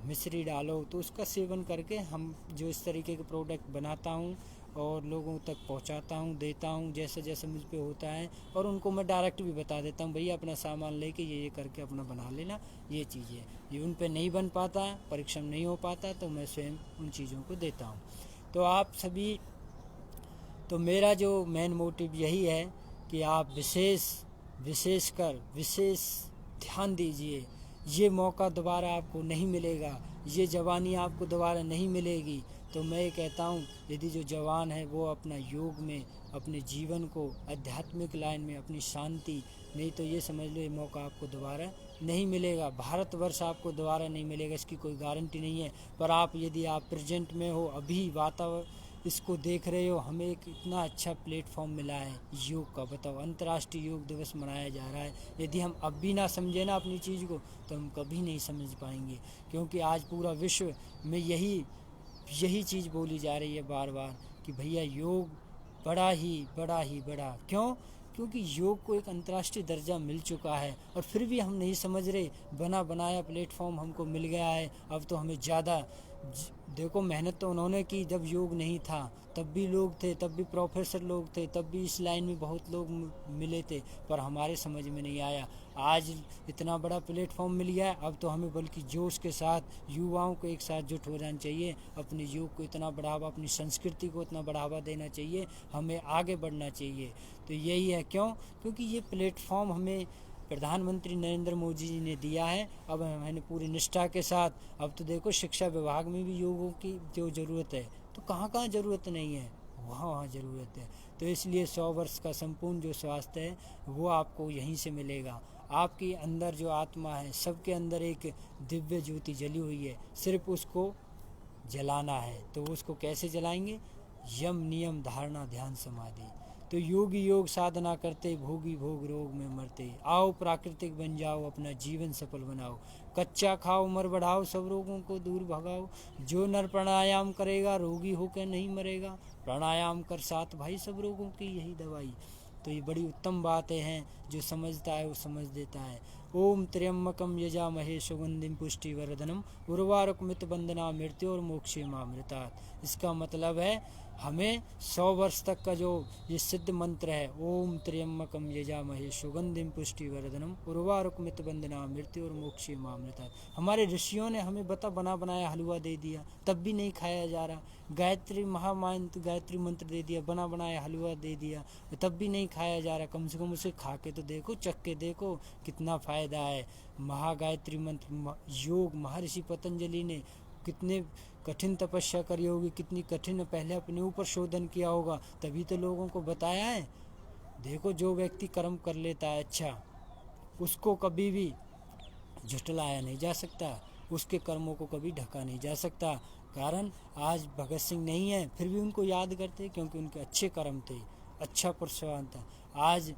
मिश्री डालो, तो उसका सेवन करके हम जो इस तरीके के प्रोडक्ट बनाता हूँ और लोगों तक पहुँचाता हूँ, देता हूँ, जैसे जैसे मुझ पे होता है। और उनको मैं डायरेक्ट भी बता देता हूँ, भैया अपना सामान लेके ये करके अपना बना लेना। ये चीज़ें ये उन पे नहीं बन पाता, परिश्रम नहीं हो पाता, तो मैं स्वयं उन चीज़ों को देता हूँ। तो आप सभी, तो मेरा जो मेन मोटिव यही है कि आप विशेष ध्यान दीजिए। ये मौका दोबारा आपको नहीं मिलेगा, ये जवानी आपको दोबारा नहीं मिलेगी। तो मैं ये कहता हूँ, यदि जो जवान है वो अपना योग में अपने जीवन को आध्यात्मिक लाइन में अपनी शांति, नहीं तो ये समझ लो ये मौका आपको दोबारा नहीं मिलेगा। भारतवर्ष आपको दोबारा नहीं मिलेगा, इसकी कोई गारंटी नहीं है। पर आप यदि आप प्रेजेंट में हो, अभी वातावरण इसको देख रहे हो, हमें एक इतना अच्छा प्लेटफॉर्म मिला है योग का। बताओ, अंतर्राष्ट्रीय योग दिवस मनाया जा रहा है। यदि हम अब भी ना समझे ना अपनी चीज़ को, तो हम कभी नहीं समझ पाएंगे। क्योंकि आज पूरा विश्व में यही चीज़ बोली जा रही है बार बार कि भैया योग बड़ा। क्यों? क्योंकि योग को एक अंतर्राष्ट्रीय दर्जा मिल चुका है, और फिर भी हम नहीं समझ रहे। बना बनाया प्लेटफॉर्म हमको मिल गया है, अब तो हमें ज़्यादा देखो, मेहनत तो उन्होंने की जब योग नहीं था, तब भी लोग थे, तब भी प्रोफेसर लोग थे, तब भी इस लाइन में बहुत लोग मिले थे, पर हमारे समझ में नहीं आया। आज इतना बड़ा प्लेटफॉर्म मिल गया है, अब तो हमें बल्कि जोश के साथ युवाओं को एक साथ जुट हो जाना चाहिए, अपने योग को इतना बढ़ावा, अपनी संस्कृति को इतना बढ़ावा देना चाहिए, हमें आगे बढ़ना चाहिए। तो यही है, क्यों? क्योंकि ये प्लेटफॉर्म हमें प्रधानमंत्री नरेंद्र मोदी जी ने दिया है। अब मैंने पूरी निष्ठा के साथ, अब तो देखो शिक्षा विभाग में भी योगों की जो ज़रूरत है, तो कहाँ कहाँ ज़रूरत नहीं है, वहाँ ज़रूरत है। तो इसलिए 100 वर्ष का संपूर्ण जो स्वास्थ्य है वो आपको यहीं से मिलेगा। आपके अंदर जो आत्मा है, सबके अंदर एक दिव्य ज्योति जली हुई है, सिर्फ उसको जलाना है। तो उसको कैसे जलाएंगे? यम नियम धारणा ध्यान समाधि। तो योगी योग साधना करते, भोगी भोग रोग में मरते। आओ प्राकृतिक बन जाओ, अपना जीवन सफल बनाओ। कच्चा खाओ उम्र बढ़ाओ, सब रोगों को दूर भगाओ। जो नर प्राणायाम करेगा रोगी होकर नहीं मरेगा। प्राणायाम कर साथ भाई, सब रोगों की यही दवाई। तो ये बड़ी उत्तम बातें हैं, जो समझता है वो समझ देता है। ओम त्र्यंबकम यजामहे सुगंधिम पुष्टिवर्धनम उर्वारुकमित बंदना मृत्यु और मोक्षे मामृतात्। इसका मतलब है हमें 100 वर्ष तक का जो ये सिद्ध मंत्र है, ओम त्र्यंबकम यजामहे सुगंधिम पुष्टिवर्धनम उर्वारुकमित बंदना मृत्यु और मोक्षे मामृतात्। हमारे ऋषियों ने हमें बना बनाया हलवा दे दिया, तब भी नहीं खाया जा रहा। गायत्री महामंत्र, गायत्री मंत्र दे दिया, बना बनाया हलवा दे दिया, तब भी नहीं खाया जा रहा। कम से कम उसे खा के तो देखो, चख के देखो कितना फ़ायदा है। महागायत्री मंत्र, योग, महर्षि पतंजलि ने कितने कठिन तपस्या करी होगी, कितनी कठिन पहले अपने ऊपर शोधन किया होगा, तभी तो लोगों को बताया है। देखो, जो व्यक्ति कर्म कर लेता है अच्छा, उसको कभी भी झुठलाया नहीं जा सकता, उसके कर्मों को कभी ढका नहीं जा सकता। कारण आज भगत सिंह नहीं है, फिर भी उनको याद करते, क्योंकि उनके अच्छे कर्म थे, अच्छा परसवान था। आज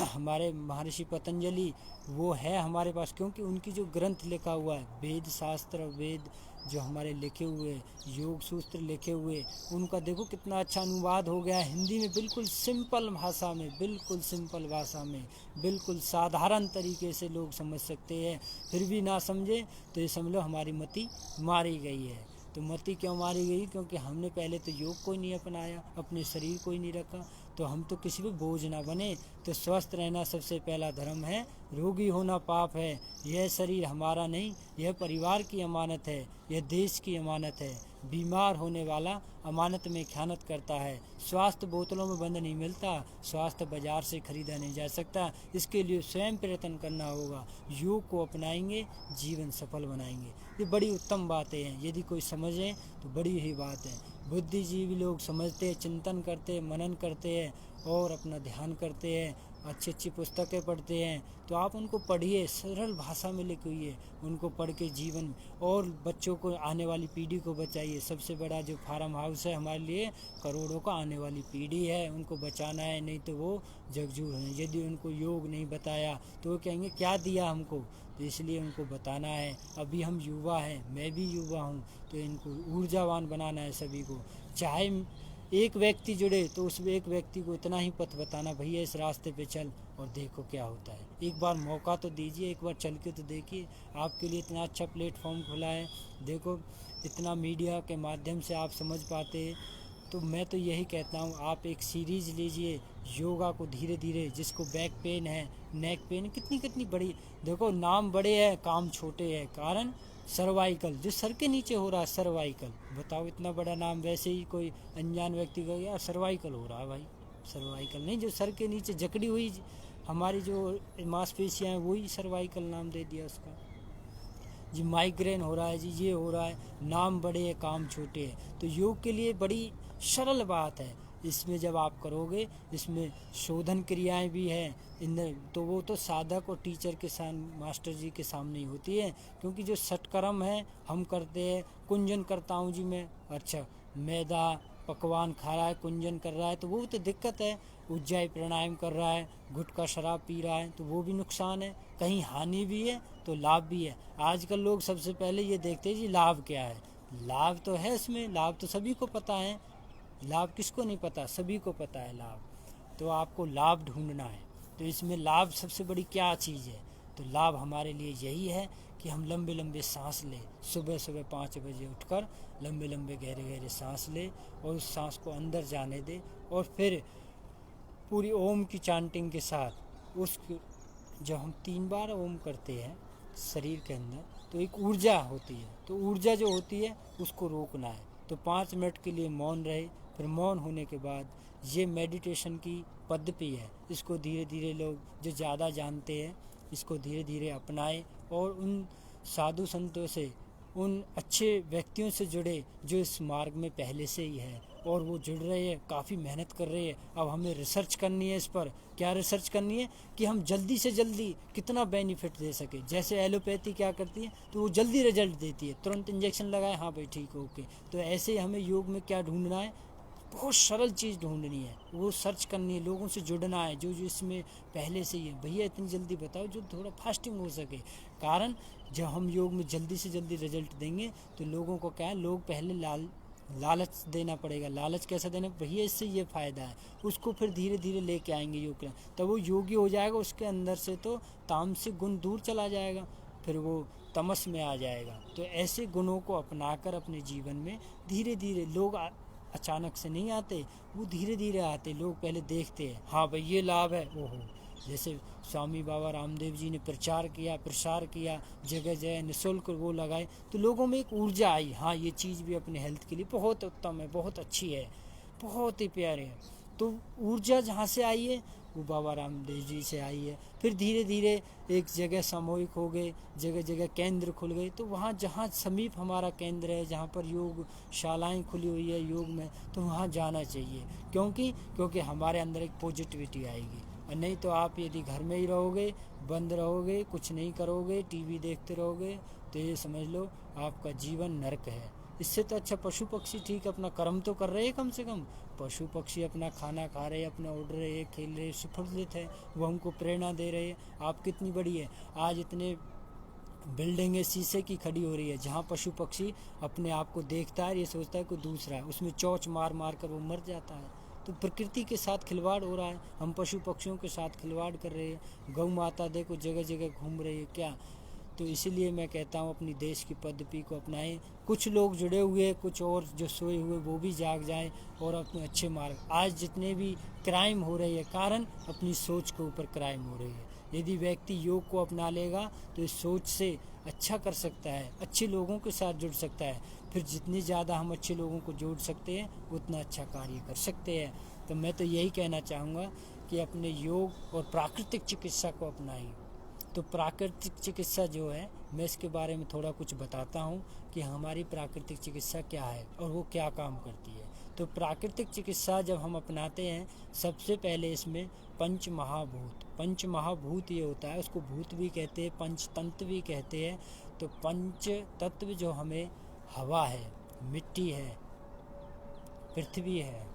हमारे महर्षि पतंजलि वो है हमारे पास, क्योंकि उनकी जो ग्रंथ लिखा हुआ है, वेद शास्त्र, वेद जो हमारे लिखे हुए, योग सूत्र लिखे हुए, उनका देखो कितना अच्छा अनुवाद हो गया है हिंदी में, बिल्कुल सिंपल भाषा में, बिल्कुल सिंपल भाषा में, बिल्कुल साधारण तरीके से लोग समझ सकते हैं। फिर भी ना समझे तो ये समझ लो हमारी मति मारी गई है। तो मति क्यों मारी गई? क्योंकि हमने पहले तो योग को ही नहीं अपनाया, अपने शरीर को ही नहीं रखा। तो हम तो किसी पे बोझ ना बने। तो स्वस्थ रहना सबसे पहला धर्म है, रोगी होना पाप है। यह शरीर हमारा नहीं, यह परिवार की अमानत है, यह देश की अमानत है। बीमार होने वाला अमानत में ख़यानत करता है। स्वास्थ्य बोतलों में बंद नहीं मिलता, स्वास्थ्य बाजार से खरीदा नहीं जा सकता। इसके लिए स्वयं प्रयत्न करना होगा। योग को अपनाएंगे, जीवन सफल बनाएंगे। ये बड़ी उत्तम बातें हैं, यदि कोई समझे तो बड़ी ही बात है। बुद्धिजीवी लोग समझते हैं, चिंतन करते हैं, मनन करते हैं और अपना ध्यान करते हैं, अच्छी अच्छी पुस्तकें पढ़ते हैं। तो आप उनको पढ़िए, सरल भाषा में लिखी हुई है, उनको पढ़ के जीवन और बच्चों को, आने वाली पीढ़ी को बचाइए। सबसे बड़ा जो फार्म हाउस है हमारे लिए, करोड़ों का आने वाली पीढ़ी है, उनको बचाना है, नहीं तो वो जगजू हैं। यदि उनको योग नहीं बताया तो वो कहेंगे क्या दिया हमको। तो इसलिए उनको बताना है। अभी हम युवा हैं, मैं भी युवा हूँ, तो इनको ऊर्जावान बनाना है सभी को। चाहे एक व्यक्ति जुड़े तो उस एक व्यक्ति को इतना ही पथ बताना, भैया इस रास्ते पे चल और देखो क्या होता है। एक बार मौका तो दीजिए, एक बार चल के तो देखिए। आपके लिए इतना अच्छा प्लेटफॉर्म खुला है, देखो इतना मीडिया के माध्यम से आप समझ पाते हैं। तो मैं तो यही कहता हूँ, आप एक सीरीज़ लीजिए योगा को धीरे धीरे। जिसको बैक पेन है, नेक पेन, कितनी कितनी बड़ी, देखो नाम बड़े हैं काम छोटे हैं। कारण सर्वाइकल, जो सर के नीचे हो रहा है, सर्वाइकल। बताओ इतना बड़ा नाम, वैसे ही कोई अनजान व्यक्ति को यार सर्वाइकल हो रहा है, भाई सर्वाइकल नहीं, जो सर के नीचे जकड़ी हुई हमारी जो मांसपेशियाँ हैं वही सर्वाइकल नाम दे दिया उसका। जी माइग्रेन हो रहा है, जी ये हो रहा है, नाम बड़े हैं काम छोटे हैं। तो योग के लिए बड़ी सरल बात है। इसमें जब आप करोगे, इसमें शोधन क्रियाएं भी हैं, तो वो तो साधक और टीचर के साथ, मास्टर जी के सामने ही होती है। क्योंकि जो सटकर्म है हम करते हैं, कुंजन करता हूँ जी मैं, अच्छा मैदा पकवान खा रहा है, कुंजन कर रहा है, तो वो तो दिक्कत है। उज्जाई प्राणायाम कर रहा है, गुटखा शराब पी रहा है, तो वो भी नुकसान है। कहीं हानि भी है तो लाभ भी है। आजकल लोग सबसे पहले ये देखते हैं जी लाभ क्या है। लाभ तो है इसमें, लाभ तो सभी को पता है। लाभ किसको नहीं पता, सभी को पता है लाभ। तो आपको लाभ ढूंढना है। तो इसमें लाभ सबसे बड़ी क्या चीज़ है? तो लाभ हमारे लिए यही है कि हम लंबे लंबे सांस लें। सुबह सुबह 5 बजे उठकर लंबे लंबे गहरे गहरे सांस लें और उस सांस को अंदर जाने दें। और फिर पूरी ओम की चांटिंग के साथ उस, जब हम 3 बार ओम करते हैं शरीर के अंदर, तो एक ऊर्जा होती है। तो ऊर्जा जो होती है उसको रोकना है। तो 5 मिनट के लिए मौन रहे। फिर मौन होने के बाद ये मेडिटेशन की पद्धति है, इसको धीरे धीरे लोग जो ज़्यादा जानते हैं इसको धीरे धीरे अपनाएं। और उन साधु संतों से, उन अच्छे व्यक्तियों से जुड़े जो इस मार्ग में पहले से ही है, और वो जुड़ रहे हैं, काफ़ी मेहनत कर रहे हैं। अब हमें रिसर्च करनी है इस पर। क्या रिसर्च करनी है? कि हम जल्दी से जल्दी कितना बेनिफिट दे सके। जैसे एलोपैथी क्या करती है, तो वो जल्दी रिजल्ट देती है, तुरंत इंजेक्शन लगाए, हाँ भाई ठीक है ओके। तो ऐसे हमें योग में क्या ढूंढना है? बहुत सरल चीज़ ढूंढनी है, वो सर्च करनी है, लोगों से जुड़ना है जो जो इसमें पहले से ही है। भैया इतनी जल्दी बताओ जो थोड़ा फास्टिंग हो सके। कारण जब हम योग में जल्दी से जल्दी रिजल्ट देंगे तो लोगों को क्या है, लोग पहले लालच देना पड़ेगा। लालच कैसे देना? भैया इससे ये फ़ायदा है, उसको फिर धीरे धीरे लेके आएंगे योग के, तब वो योगी हो जाएगा। उसके अंदर से तो तामसिक गुण दूर चला जाएगा, फिर वो तमस में आ जाएगा। तो ऐसे गुणों को अपनाकर अपने जीवन में धीरे धीरे, लोग अचानक से नहीं आते, वो धीरे धीरे आते। लोग पहले देखते हैं, हाँ भाई ये लाभ है, ओहो। जैसे स्वामी बाबा रामदेव जी ने प्रसार किया, जगह जगह निःशुल्क वो लगाए, तो लोगों में एक ऊर्जा आई, हाँ ये चीज़ भी अपने हेल्थ के लिए बहुत उत्तम है, बहुत अच्छी है, बहुत ही प्यारे है। तो ऊर्जा जहाँ से आई है वो बाबा रामदेव जी से आई है। फिर धीरे धीरे एक जगह सामूहिक हो गए, जगह जगह केंद्र खुल गए। तो वहाँ जहाँ समीप हमारा केंद्र है, जहाँ पर योग शालाएँ खुली हुई है योग में, तो वहाँ जाना चाहिए। क्योंकि हमारे अंदर एक पॉजिटिविटी आएगी। और नहीं तो आप यदि घर में ही रहोगे, बंद रहोगे, कुछ नहीं करोगे, टीवी देखते रहोगे, तो ये समझ लो आपका जीवन नरक है। इससे तो अच्छा पशु पक्षी ठीक अपना कर्म तो कर रहे हैं, कम से कम पशु पक्षी अपना खाना खा रहे, अपना उड़ रहे, खेल रहे, सुप्रफुल्लित है, वो हमको प्रेरणा दे रहे हैं। आप कितनी बड़ी है, आज इतने बिल्डिंगें शीशे की खड़ी हो रही है, जहाँ पशु पक्षी अपने आप को देखता है, ये सोचता है कोई दूसरा है, उसमें चोंच मार मार कर वो मर जाता है। तो प्रकृति के साथ खिलवाड़ हो रहा है, हम पशु पक्षियों के साथ खिलवाड़ कर रहे हैं। गौ माता देखो जगह जगह घूम रही है क्या। तो इसीलिए मैं कहता हूँ अपनी देश की पद्धति को अपनाएं। कुछ लोग जुड़े हुए, कुछ और जो सोए हुए वो भी जाग जाएं और अपने अच्छे मार्ग। आज जितने भी क्राइम हो रहे हैं, कारण अपनी सोच के ऊपर क्राइम हो रही है। यदि व्यक्ति योग को अपना लेगा तो इस सोच से अच्छा कर सकता है, अच्छे लोगों के साथ जुड़ सकता है। फिर जितनी ज़्यादा हम अच्छे लोगों को जोड़ सकते हैं उतना अच्छा कार्य कर सकते हैं। तो मैं तो यही कहना चाहूँगा कि अपने योग और प्राकृतिक चिकित्सा को अपनाएं। तो प्राकृतिक चिकित्सा जो है, मैं इसके बारे में थोड़ा कुछ बताता हूँ कि हमारी प्राकृतिक चिकित्सा क्या है और वो क्या काम करती है। तो प्राकृतिक चिकित्सा जब हम अपनाते हैं, सबसे पहले इसमें पंच महाभूत ये होता है, उसको भूत भी कहते हैं, पंच तत्व भी कहते हैं। तो पंच तत्व जो हमें हवा है, मिट्टी है, पृथ्वी है,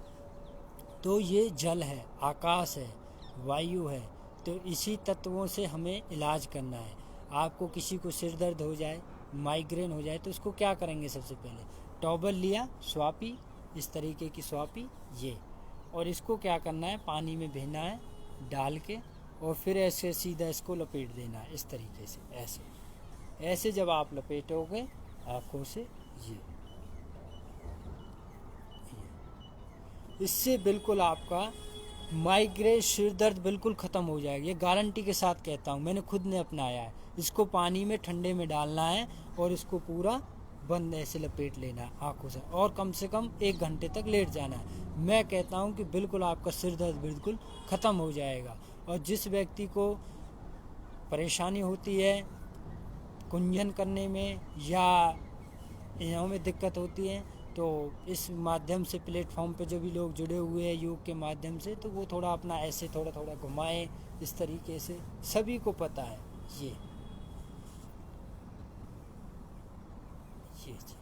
तो ये जल है, आकाश है, वायु है। तो इसी तत्वों से हमें इलाज करना है। आपको किसी को सिर दर्द हो जाए, माइग्रेन हो जाए, तो उसको क्या करेंगे, सबसे पहले टॉवल लिया, स्वापी, इस तरीके की स्वापी ये, और इसको क्या करना है, पानी में भेजना है डाल के, और फिर ऐसे सीधा इसको लपेट देना है, इस तरीके से ऐसे जब आप लपेटोगे आँखों से, ये इससे बिल्कुल आपका माइग्रेन, सिर दर्द बिल्कुल ख़त्म हो जाएगा। ये गारंटी के साथ कहता हूँ, मैंने खुद ने अपनाया है। इसको पानी में ठंडे में डालना है और इसको पूरा बंद ऐसे लपेट लेना है आँखों से, और कम से कम 1 घंटे तक लेट जाना है। मैं कहता हूँ कि बिल्कुल आपका सिर दर्द बिल्कुल ख़त्म हो जाएगा। और जिस व्यक्ति को परेशानी होती है कुंजन करने में या इन्हों में दिक्कत होती है, तो इस माध्यम से प्लेटफॉर्म पे जो भी लोग जुड़े हुए हैं योग के माध्यम से, तो वो थोड़ा अपना ऐसे थोड़ा थोड़ा घुमाएं, इस तरीके से। सभी को पता है ये चीज़।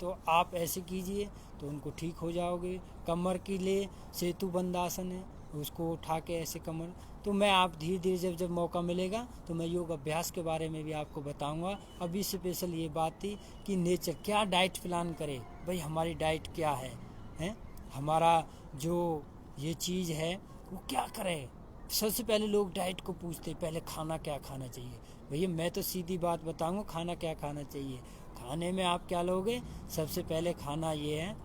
तो आप ऐसे कीजिए तो उनको ठीक हो जाओगे। कमर के लिए सेतु बंद आसन है, उसको उठा के ऐसे कमर। तो मैं आप धीरे धीरे जब मौका मिलेगा तो मैं योग अभ्यास के बारे में भी आपको बताऊंगा। अभी स्पेशल ये बात थी कि नेचर क्या डाइट प्लान करे, भाई हमारी डाइट क्या है हमारा जो ये चीज़ है वो क्या करे। सबसे पहले लोग डाइट को पूछते, पहले खाना क्या खाना चाहिए। भैया मैं तो सीधी बात बताऊंगा, खाना क्या खाना चाहिए। खाने में आप क्या लोगे, सबसे पहले खाना ये है,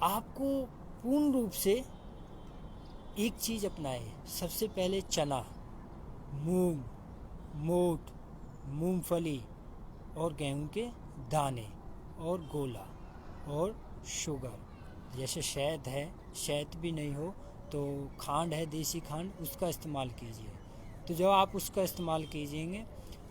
आपको पूर्ण रूप से एक चीज़ अपनाए। सबसे पहले चना, मूंग, मोठ, मूंगफली और गेहूं के दाने और गोला और शुगर। जैसे शहद है, शहद भी नहीं हो तो खांड है, देसी खांड, उसका इस्तेमाल कीजिए। तो जब आप उसका इस्तेमाल कीजिएंगे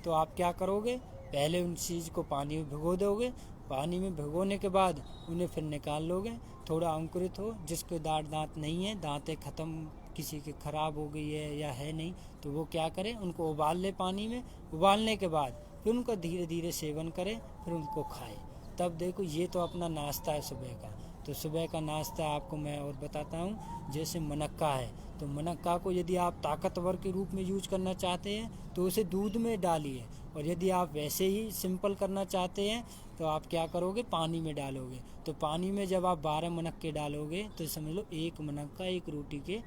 तो आप क्या करोगे, पहले उन चीज़ को पानी में भिगो दोगे। पानी में भिगोने के बाद उन्हें फिर निकाल लोगे, थोड़ा अंकुरित हो। जिसके दांत नहीं है, दांतें ख़त्म, किसी की ख़राब हो गई है या है नहीं, तो वो क्या करे, उनको उबाल ले पानी में। उबालने के बाद फिर उनका धीरे धीरे सेवन करे, फिर उनको खाए। तब देखो ये तो अपना नाश्ता है सुबह का। तो सुबह का नाश्ता आपको मैं और बताता हूँ। जैसे मनक्का है, तो मनक्का को यदि आप ताकतवर के रूप में यूज करना चाहते हैं तो उसे दूध में डालिए, और यदि आप वैसे ही सिंपल करना चाहते हैं तो आप क्या करोगे, पानी में डालोगे। तो पानी में जब आप 12 मनक्के डालोगे तो समझ लो 1 मनक्का 1 रोटी के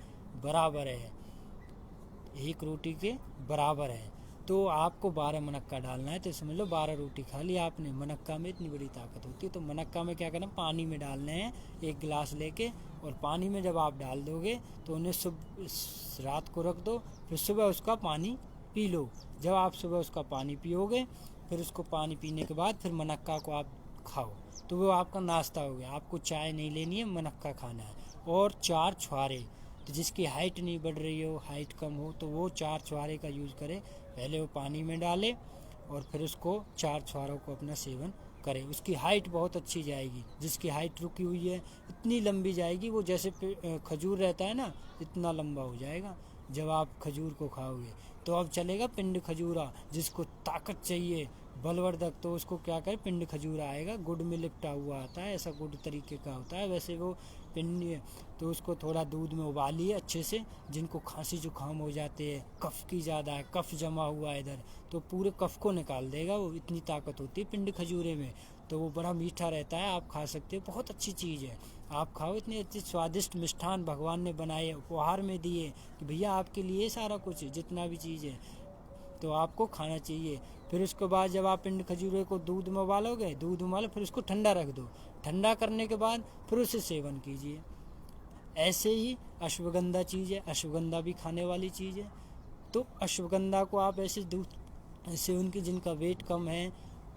बराबर है, 1 रोटी के बराबर है। तो आपको 12 मनक्का डालना है, तो समझ लो 12 रोटी खा ली आपने। मनक्का में इतनी बड़ी ताकत होती है। तो मनक्का में क्या करना, पानी में डालने हैं 1 गिलास लेके, और पानी में जब आप डाल दोगे तो उन्हें रात को रख दो, फिर सुबह उसका पानी पी लो। जब आप सुबह उसका पानी पियोगे, फिर उसको पानी पीने के बाद फिर मनक्का को आप खाओ, तो वो आपका नाश्ता हो गया। आपको चाय नहीं लेनी है, मनक्का खाना है। और 4 छुहारे, तो जिसकी हाइट नहीं बढ़ रही हो, हाइट कम हो, तो वो 4 छुहारे का यूज़ करे। पहले वो पानी में डाले और फिर उसको 4 छुहारों को अपना सेवन करे। उसकी हाइट बहुत अच्छी जाएगी। जिसकी हाइट रुकी हुई है इतनी लंबी जाएगी, वो जैसे खजूर रहता है ना, इतना लंबा हो जाएगा जब आप खजूर को खाओगे। तो अब चलेगा पिंड खजूरा, जिसको ताकत चाहिए, बलवर्धक, तो उसको क्या करे, पिंड खजूर आएगा, गुड़ में लिपटा हुआ आता है, ऐसा गुड़ तरीके का होता है। वैसे वो पिंड, तो उसको थोड़ा दूध में उबालिए अच्छे से। जिनको खांसी जुकाम हो जाते हैं, कफ की ज़्यादा है, कफ जमा हुआ है इधर, तो पूरे कफ को निकाल देगा वो, इतनी ताकत होती है पिंड खजूरे में। तो वो बड़ा मीठा रहता है, आप खा सकते हो, बहुत अच्छी चीज़ है, आप खाओ। इतने अच्छे स्वादिष्ट मिष्ठान भगवान ने बनाए, उपहार में दिए कि भैया आपके लिए सारा कुछ जितना भी चीज़ है तो आपको खाना चाहिए। फिर उसके बाद जब आप पिंड खजूरे को दूध में उबालोगे, दूध उबालो, फिर उसको ठंडा रख दो। ठंडा करने के बाद फिर उसे सेवन कीजिए। ऐसे ही अश्वगंधा चीज़ है, अश्वगंधा भी खाने वाली चीज़ है। तो अश्वगंधा को आप ऐसे दूध सेवन की, जिनका वेट कम है,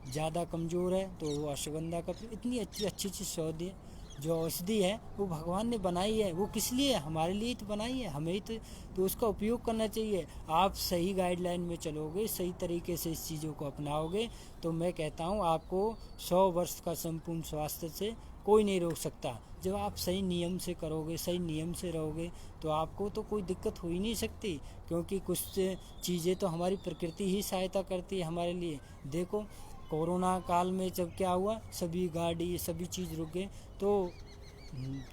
ज़्यादा कमज़ोर है, तो वो अश्वगंधा का, इतनी अच्छी अच्छी चीज़ जो औषधि है वो भगवान ने बनाई है। वो किस लिए, हमारे लिए तो बनाई है, हमें ही तो उसका उपयोग करना चाहिए। आप सही गाइडलाइन में चलोगे, सही तरीके से इस चीज़ों को अपनाओगे, तो मैं कहता हूँ आपको 100 वर्ष का संपूर्ण स्वास्थ्य से कोई नहीं रोक सकता। जब आप सही नियम से करोगे, सही नियम से रहोगे, तो आपको तो कोई दिक्कत हो ही नहीं सकती। क्योंकि कुछ चीज़ें तो हमारी प्रकृति ही सहायता करती है हमारे लिए। देखो कोरोना काल में जब क्या हुआ, सभी गाड़ी सभी चीज़ रुक गए, तो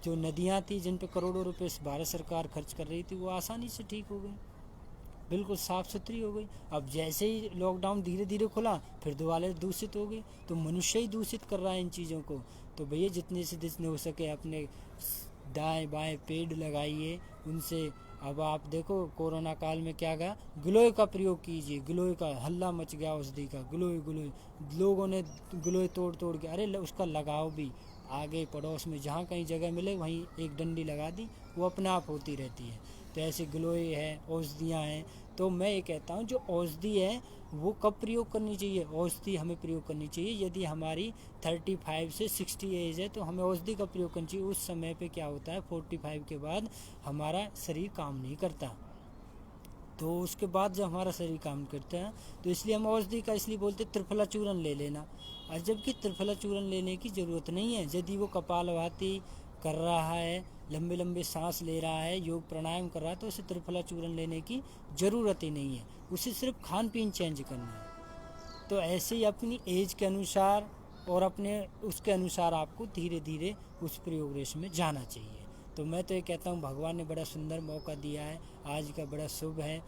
जो नदियाँ थी जिन पे करोड़ों रुपए भारत सरकार खर्च कर रही थी, वो आसानी से ठीक हो गई, बिल्कुल साफ़ सुथरी हो गई। अब जैसे ही लॉकडाउन धीरे धीरे खुला, फिर दोबारा दूषित हो गई। तो मनुष्य ही दूषित कर रहा है इन चीज़ों को। तो भैया जितने से जितने हो सके अपने दाएं बाएं पेड़ लगाइए उनसे। अब आप देखो कोरोना काल में क्या गया, गिलोय का प्रयोग कीजिए। गिलोय का हल्ला मच गया, औषधि का गिलोय गिलोय, लोगों ने गिलोय तोड़ तोड़ के, अरे उसका लगाव भी आगे पड़ोस में जहाँ कहीं जगह मिले वहीं एक डंडी लगा दी, वो अपने आप होती रहती है। तो ऐसे गिलोय है, औषधियाँ हैं। तो मैं ये कहता हूँ जो औषधि है वो कब प्रयोग करनी चाहिए, औषधि हमें प्रयोग करनी चाहिए यदि हमारी 35 से 60 एज है, तो हमें औषधि का प्रयोग करनी चाहिए। उस समय पे क्या होता है, 45 के बाद हमारा शरीर काम नहीं करता। तो उसके बाद जब हमारा शरीर काम करता है, तो इसलिए हम औषधि का इसलिए बोलते त्रिफला चूर्ण ले लेना। और जबकि त्रिफला चूर्ण लेने की ज़रूरत नहीं है। यदि वो कपालभाति कर रहा है, लंबे लंबे सांस ले रहा है, योग प्राणायाम कर रहा है, तो उसे त्रिफला चूर्ण लेने की ज़रूरत ही नहीं है। उसे सिर्फ खान पीन चेंज करना है। तो ऐसे ही अपनी एज के अनुसार और अपने उसके अनुसार आपको धीरे धीरे उस प्रयोग रेस में जाना चाहिए। तो मैं तो ये कहता हूँ भगवान ने बड़ा सुंदर मौका दिया है, आज का बड़ा शुभ है।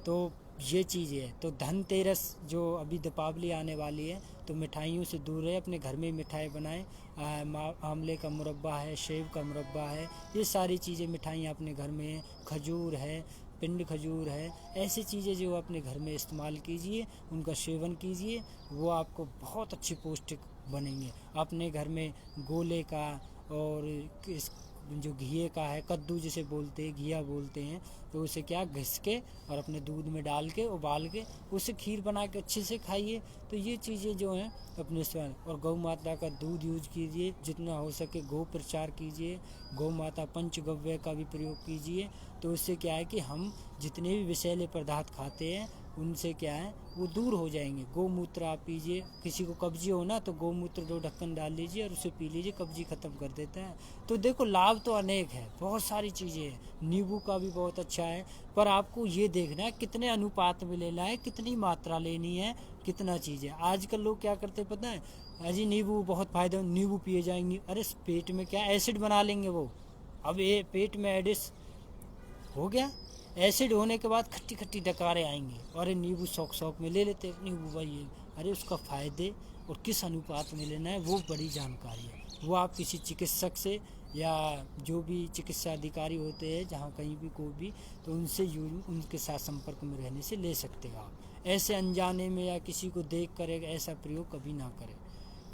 तो ये चीज़ है। तो धनतेरस जो अभी दीपावली आने वाली है, तो मिठाइयों से दूर रहे, अपने घर में मिठाई बनाएं। आंवले का मुरब्बा है, सेब का मुरब्बा है, ये सारी चीज़ें मिठाइयाँ अपने घर में हैं। खजूर है, पिंड खजूर है, ऐसी चीज़ें जो अपने घर में इस्तेमाल कीजिए, उनका सेवन कीजिए, वो आपको बहुत अच्छी पौष्टिक बनेंगे। अपने घर में गोले का और इस जो घिए का है, कद्दू जिसे बोलते हैं, घिया बोलते हैं, तो उसे क्या घिस के और अपने दूध में डाल के उबाल के उससे खीर बना के अच्छे से खाइए। तो ये चीज़ें जो हैं अपने स्वयं, और गौ माता का दूध यूज कीजिए, जितना हो सके गौ प्रचार कीजिए, गौ माता पंचगव्य का भी प्रयोग कीजिए। तो उससे क्या है कि हम जितने भी विषैले पदार्थ खाते हैं उनसे क्या है वो दूर हो जाएंगे। गौमूत्र आप पीजिए, किसी को कब्जी हो ना तो गौमूत्र 2 ढक्कन डाल लीजिए और उसे पी लीजिए, कब्जी ख़त्म कर देता है। तो देखो लाभ तो अनेक है, बहुत सारी चीज़ें हैं। नींबू का भी बहुत अच्छा है, पर आपको ये देखना है कितने अनुपात में लेना है, कितनी मात्रा लेनी है, कितना चीज़ है। आजकल लोग क्या करते हैं पता है, अजी नींबू बहुत फ़ायदा, नींबू पिए जाएंगे, अरे पेट में क्या एसिड बना लेंगे वो। अब ये पेट में एडिस हो गया, एसिड होने के बाद खट्टी खट्टी डकारें आएंगी, और नींबू शौक शौक में ले लेते नींबू भाई ये, अरे उसका फ़ायदे और किस अनुपात में लेना है वो बड़ी जानकारी है। वो आप किसी चिकित्सक से या जो भी चिकित्सा अधिकारी होते हैं जहाँ कहीं भी कोई भी, तो उनसे उनके साथ संपर्क में रहने से ले सकते हो आप। ऐसे अनजाने में या किसी को देख कर ऐसा प्रयोग कभी ना करें,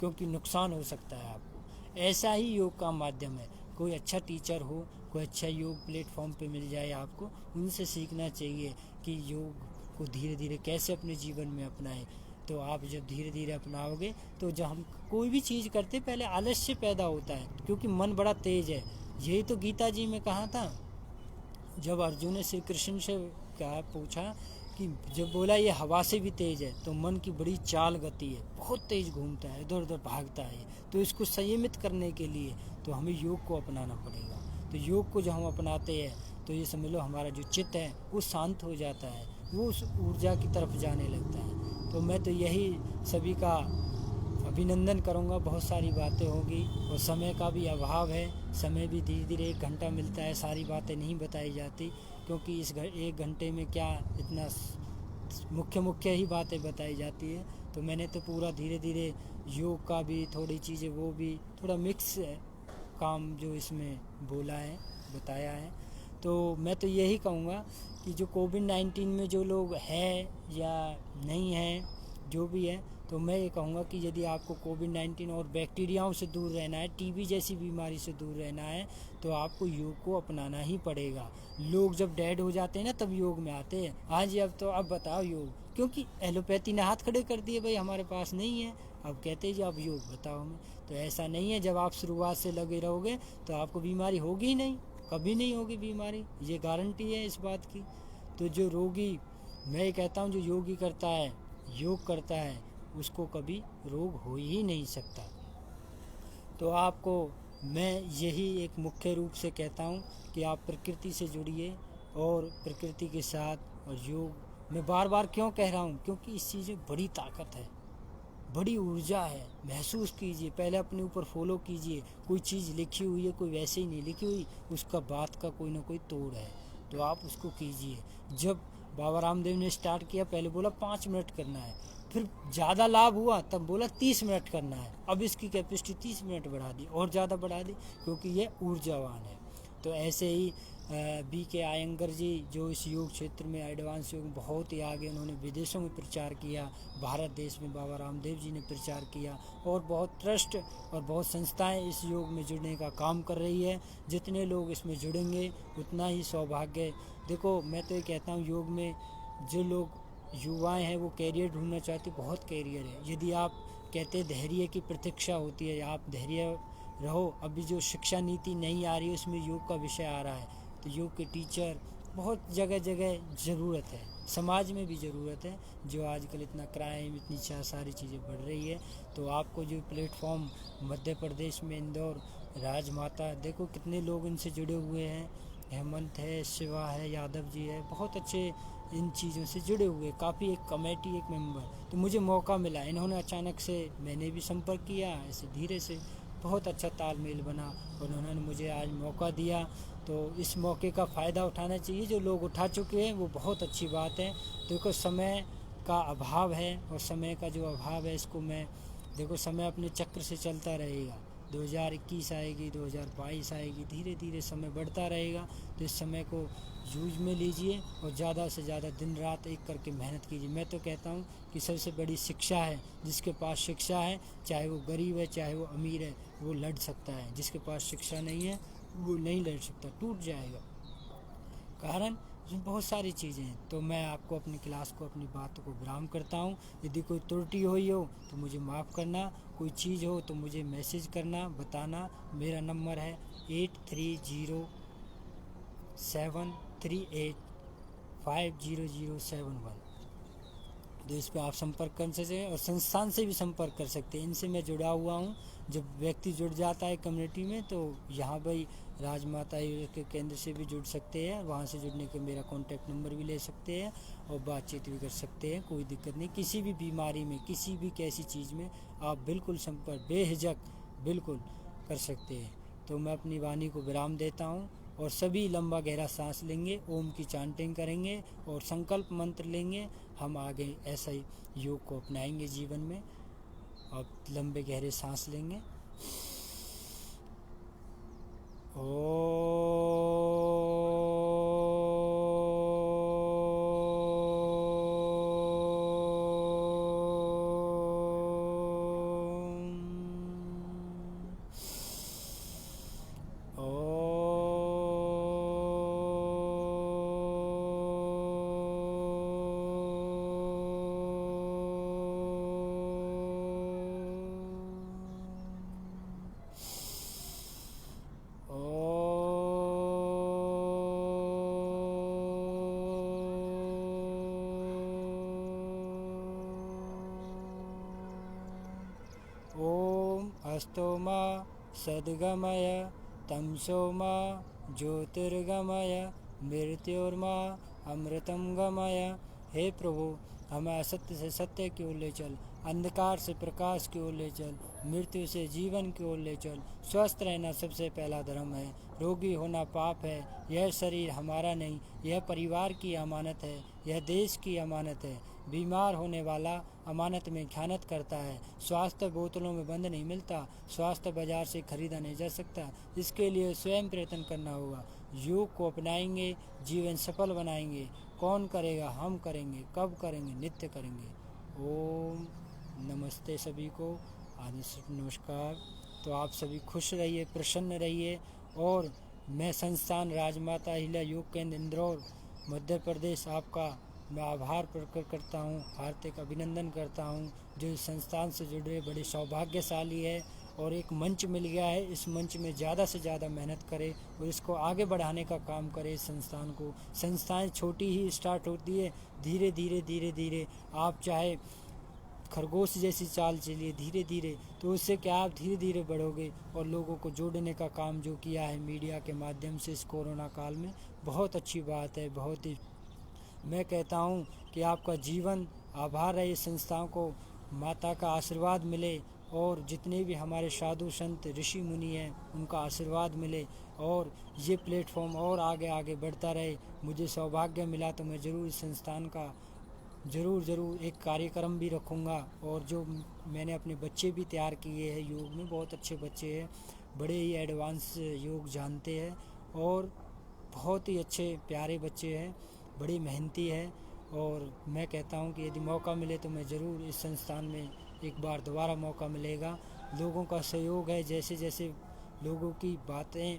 क्योंकि नुकसान हो सकता है आपको। ऐसा ही योग का माध्यम है। कोई अच्छा टीचर हो, कोई अच्छा योग प्लेटफॉर्म पे मिल जाए आपको, उनसे सीखना चाहिए कि योग को धीरे धीरे कैसे अपने जीवन में अपनाएं। तो आप जब धीरे धीरे अपनाओगे, तो जब हम कोई भी चीज़ करते पहले आलस्य पैदा होता है, क्योंकि मन बड़ा तेज है। यही तो गीता जी में कहा था, जब अर्जुन ने श्री कृष्ण से क्या पूछा कि जब बोला ये हवा से भी तेज़ है, तो मन की बड़ी चाल गति है, बहुत तेज़ घूमता है, इधर उधर भागता है। तो इसको संयमित करने के लिए तो हमें योग को अपनाना पड़ेगा। तो योग को जब हम अपनाते हैं तो ये समझ लो हमारा जो चित्त है वो शांत हो जाता है, वो उस ऊर्जा की तरफ जाने लगता है। तो तो मैं तो यही सभी का अभिनंदन करूँगा। बहुत सारी बातें होगी और समय का भी अभाव है, समय भी धीरे धीरे 1 घंटा मिलता है, सारी बातें नहीं बताई जाती, क्योंकि इस 1 घंटे में क्या इतना मुख्य ही बातें बताई जाती है। तो मैंने तो पूरा धीरे धीरे योग का भी थोड़ी चीज़ें, वो भी थोड़ा मिक्स काम जो इसमें बोला है, बताया है। तो मैं तो यही कहूँगा कि जो कोविड-19 में जो लोग हैं या नहीं हैं, जो भी है, तो मैं ये कहूँगा कि यदि आपको कोविड-19 और बैक्टीरियाओं से दूर रहना है, टीबी जैसी बीमारी से दूर रहना है, तो आपको योग को अपनाना ही पड़ेगा। लोग जब डेड हो जाते हैं ना, तब योग में आते हैं। हाँ जी, अब बताओ योग, क्योंकि एलोपैथी ने हाथ खड़े कर दिए, भाई हमारे पास नहीं है, अब कहते हैं जी आप योग बताओ हमें। तो ऐसा नहीं है, जब आप शुरुआत से लगे रहोगे तो आपको बीमारी होगी ही नहीं, कभी नहीं होगी बीमारी, ये गारंटी है इस बात की। तो जो रोगी, मैं ये कहता हूँ, जो योगी करता है, योग करता है, उसको कभी रोग हो ही नहीं सकता। तो आपको मैं यही एक मुख्य रूप से कहता हूँ कि आप प्रकृति से जुड़िए और प्रकृति के साथ। और योग मैं बार बार क्यों कह रहा हूँ, क्योंकि इस चीज़ में बड़ी ताकत है, बड़ी ऊर्जा है। महसूस कीजिए, पहले अपने ऊपर फॉलो कीजिए। कोई चीज़ लिखी हुई है, कोई वैसे ही नहीं लिखी हुई, उसका बात का कोई ना कोई तोड़ है, तो आप उसको कीजिए। जब बाबा रामदेव ने स्टार्ट किया, पहले बोला 5 मिनट करना है, फिर ज़्यादा लाभ हुआ तब बोला 30 मिनट करना है, अब इसकी कैपेसिटी 30 मिनट बढ़ा दी और ज़्यादा बढ़ा दी, क्योंकि ये ऊर्जावान है। तो ऐसे ही BK आयंगर जी, जो इस योग क्षेत्र में एडवांस योग बहुत ही आगे, उन्होंने विदेशों में प्रचार किया, भारत देश में बाबा रामदेव जी ने प्रचार किया, और बहुत ट्रस्ट और बहुत संस्थाएं इस योग में जुड़ने का काम कर रही है। जितने लोग इसमें जुड़ेंगे उतना ही सौभाग्य। देखो, मैं तो ये कहता हूँ, योग में जो लोग युवाएं हैं वो कैरियर ढूंढना चाहते, बहुत कैरियर है। यदि आप कहते धैर्य की प्रतीक्षा होती है, आप धैर्य रहो। अभी जो शिक्षा नीति नहीं आ रही है, उसमें योग का विषय आ रहा है, तो योग के टीचर बहुत जगह जगह ज़रूरत है, समाज में भी ज़रूरत है। जो आजकल इतना क्राइम, इतनी सारी चीज़ें बढ़ रही है, तो आपको जो प्लेटफॉर्म मध्य प्रदेश में इंदौर राजमाता, देखो कितने लोग इनसे जुड़े हुए हैं, हेमंत है, शिवा है, यादव जी है, बहुत अच्छे इन चीज़ों से जुड़े हुए, काफ़ी एक कमेटी, एक मेंबर। तो मुझे मौका मिला, इन्होंने अचानक से, मैंने भी संपर्क किया, ऐसे धीरे से बहुत अच्छा तालमेल बना और उन्होंने मुझे आज मौका दिया। तो इस मौके का फ़ायदा उठाना चाहिए, जो लोग उठा चुके हैं वो बहुत अच्छी बात है। देखो, समय का अभाव है, और समय का जो अभाव है इसको मैं, देखो समय अपने चक्र से चलता रहेगा, 2021 आएगी, 2022 आएगी, धीरे धीरे समय बढ़ता रहेगा। तो इस समय को यूज में लीजिए और ज़्यादा से ज़्यादा दिन रात एक करके मेहनत कीजिए। मैं तो कहता हूँ कि सबसे बड़ी शिक्षा है, जिसके पास शिक्षा है, चाहे वो गरीब है चाहे वो अमीर है, वो लड़ सकता है। जिसके पास शिक्षा नहीं है वो नहीं लड़ सकता, टूट जाएगा। कारण इसमें बहुत सारी चीज़ें हैं। तो मैं आपको अपनी क्लास को, अपनी बातों को विराम करता हूँ। यदि कोई त्रुटि हुई हो तो मुझे माफ़ करना, कोई चीज़ हो तो मुझे मैसेज करना, बताना। मेरा नंबर है 830738500071। तो इस पर आप संपर्क कर सकते हैं और संस्थान से भी संपर्क कर सकते हैं। इनसे मैं जुड़ा हुआ हूँ। जब व्यक्ति जुड़ जाता है कम्युनिटी में, तो यहाँ भाई राजमाता के केंद्र से भी जुड़ सकते हैं। वहाँ से जुड़ने के मेरा कॉन्टैक्ट नंबर भी ले सकते हैं और बातचीत भी कर सकते हैं, कोई दिक्कत नहीं। किसी भी बीमारी में, किसी भी कैसी चीज़ में आप बिल्कुल संपर्क बेहिचक बिल्कुल कर सकते हैं। तो मैं अपनी वाणी को विराम देता हूँ और सभी लंबा गहरा सांस लेंगे, ओम की चांटिंग करेंगे और संकल्प मंत्र लेंगे। हम आगे ऐसा ही योग को अपनाएंगे जीवन में। अब लंबे गहरे सांस लेंगे। अस्तो मा सद्गमय तमसो मा ज्योतिर्गमय मृत्योर्मा अमृतम गमय। हे प्रभु, हमें असत्य से सत्य की ओर ले चल, अंधकार से प्रकाश की ओर ले चल, मृत्यु से जीवन की ओर ले चल। स्वस्थ रहना सबसे पहला धर्म है, रोगी होना पाप है। यह शरीर हमारा नहीं, यह परिवार की अमानत है, यह देश की अमानत है। बीमार होने वाला अमानत में खयानत करता है। स्वास्थ्य बोतलों में बंद नहीं मिलता, स्वास्थ्य बाजार से खरीदा नहीं जा सकता। इसके लिए स्वयं प्रयत्न करना होगा। योग को अपनाएंगे, जीवन सफल बनाएंगे। कौन करेगा? हम करेंगे। कब करेंगे? नित्य करेंगे। ओम नमस्ते सभी को, आदर्श नमस्कार। तो आप सभी खुश रहिए, प्रसन्न रहिए। और मैं संस्थान राजमाता अहिल्या योग केंद्र इंदौर मध्य प्रदेश आपका मैं आभार प्रकट करता हूँ, हार्दिक अभिनंदन करता हूँ। जो इस संस्थान से जुड़े बड़े सौभाग्यशाली है और एक मंच मिल गया है। इस मंच में ज़्यादा से ज़्यादा मेहनत करें और इसको आगे बढ़ाने का काम करें। इस संस्थान को, संस्थाएं छोटी ही स्टार्ट होती है, धीरे धीरे धीरे धीरे आप चाहे खरगोश जैसी चाल चलिए धीरे धीरे, तो उससे क्या आप धीरे धीरे बढ़ोगे। और लोगों को जोड़ने का काम जो किया है मीडिया के माध्यम से इस कोरोना काल में, बहुत अच्छी बात है। बहुत ही मैं कहता हूँ कि आपका जीवन आभार रहे इस संस्थाओं को, माता का आशीर्वाद मिले और जितने भी हमारे साधु संत ऋषि मुनि हैं उनका आशीर्वाद मिले और ये प्लेटफॉर्म और आगे आगे बढ़ता रहे। मुझे सौभाग्य मिला तो मैं ज़रूर इस संस्थान का ज़रूर एक कार्यक्रम भी रखूँगा। और जो मैंने अपने बच्चे भी तैयार किए हैं योग में, बहुत अच्छे बच्चे हैं, बड़े ही एडवांस योग जानते हैं और बहुत ही अच्छे प्यारे बच्चे हैं, बड़ी मेहनती है। और मैं कहता हूँ कि यदि मौका मिले तो मैं ज़रूर इस संस्थान में एक बार दोबारा मौका मिलेगा। लोगों का सहयोग है, जैसे जैसे लोगों की बातें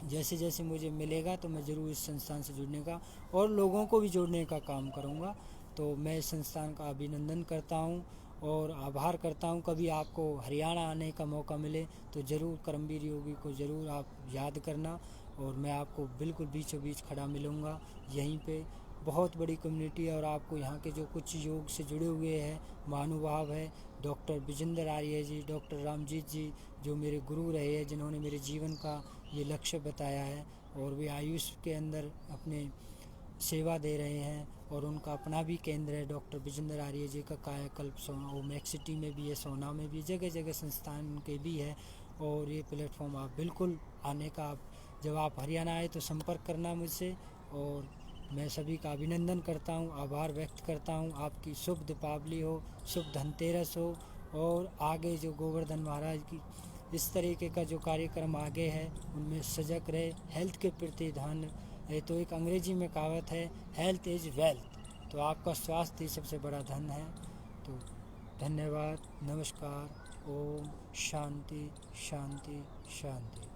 जैसे जैसे मुझे मिलेगा तो मैं ज़रूर इस संस्थान से जुड़ने का और लोगों को भी जोड़ने का काम करूँगा। तो मैं इस संस्थान का अभिनंदन करता हूँ और आभार करता हूँ। कभी आपको हरियाणा आने का मौका मिले तो ज़रूर करमवीर योगी को ज़रूर आप याद करना और मैं आपको बिल्कुल बीचों बीच खड़ा मिलूँगा यहीं पे। बहुत बड़ी कम्युनिटी है और आपको यहाँ के जो कुछ योग से जुड़े हुए हैं महानुभाव है, डॉक्टर विजेंद्र आर्य जी, डॉक्टर रामजीत जी, जो मेरे गुरु रहे हैं, जिन्होंने मेरे जीवन का ये लक्ष्य बताया है और वे आयुष के अंदर अपने सेवा दे रहे हैं। और उनका अपना भी केंद्र है, डॉक्टर विजेंद्र आर्य जी का कायाकल्प सोना, वो मैक्स सिटी में भी है, सोना में भी, जगह जगह संस्थान उनके भी है। और ये प्लेटफॉर्म आप बिल्कुल आने का, आप जब आप हरियाणा आए तो संपर्क करना मुझसे। और मैं सभी का अभिनंदन करता हूँ, आभार व्यक्त करता हूँ। आपकी शुभ दीपावली हो, शुभ धनतेरस हो और आगे जो गोवर्धन महाराज की इस तरीके का जो कार्यक्रम आगे है उनमें सजग रहे, हेल्थ के प्रति ध्यान है। तो एक अंग्रेजी में कहावत है, हेल्थ इज़ वेल्थ। तो आपका स्वास्थ्य ही सबसे बड़ा धन है। तो धन्यवाद, नमस्कार, ओम शांति शांति शांति।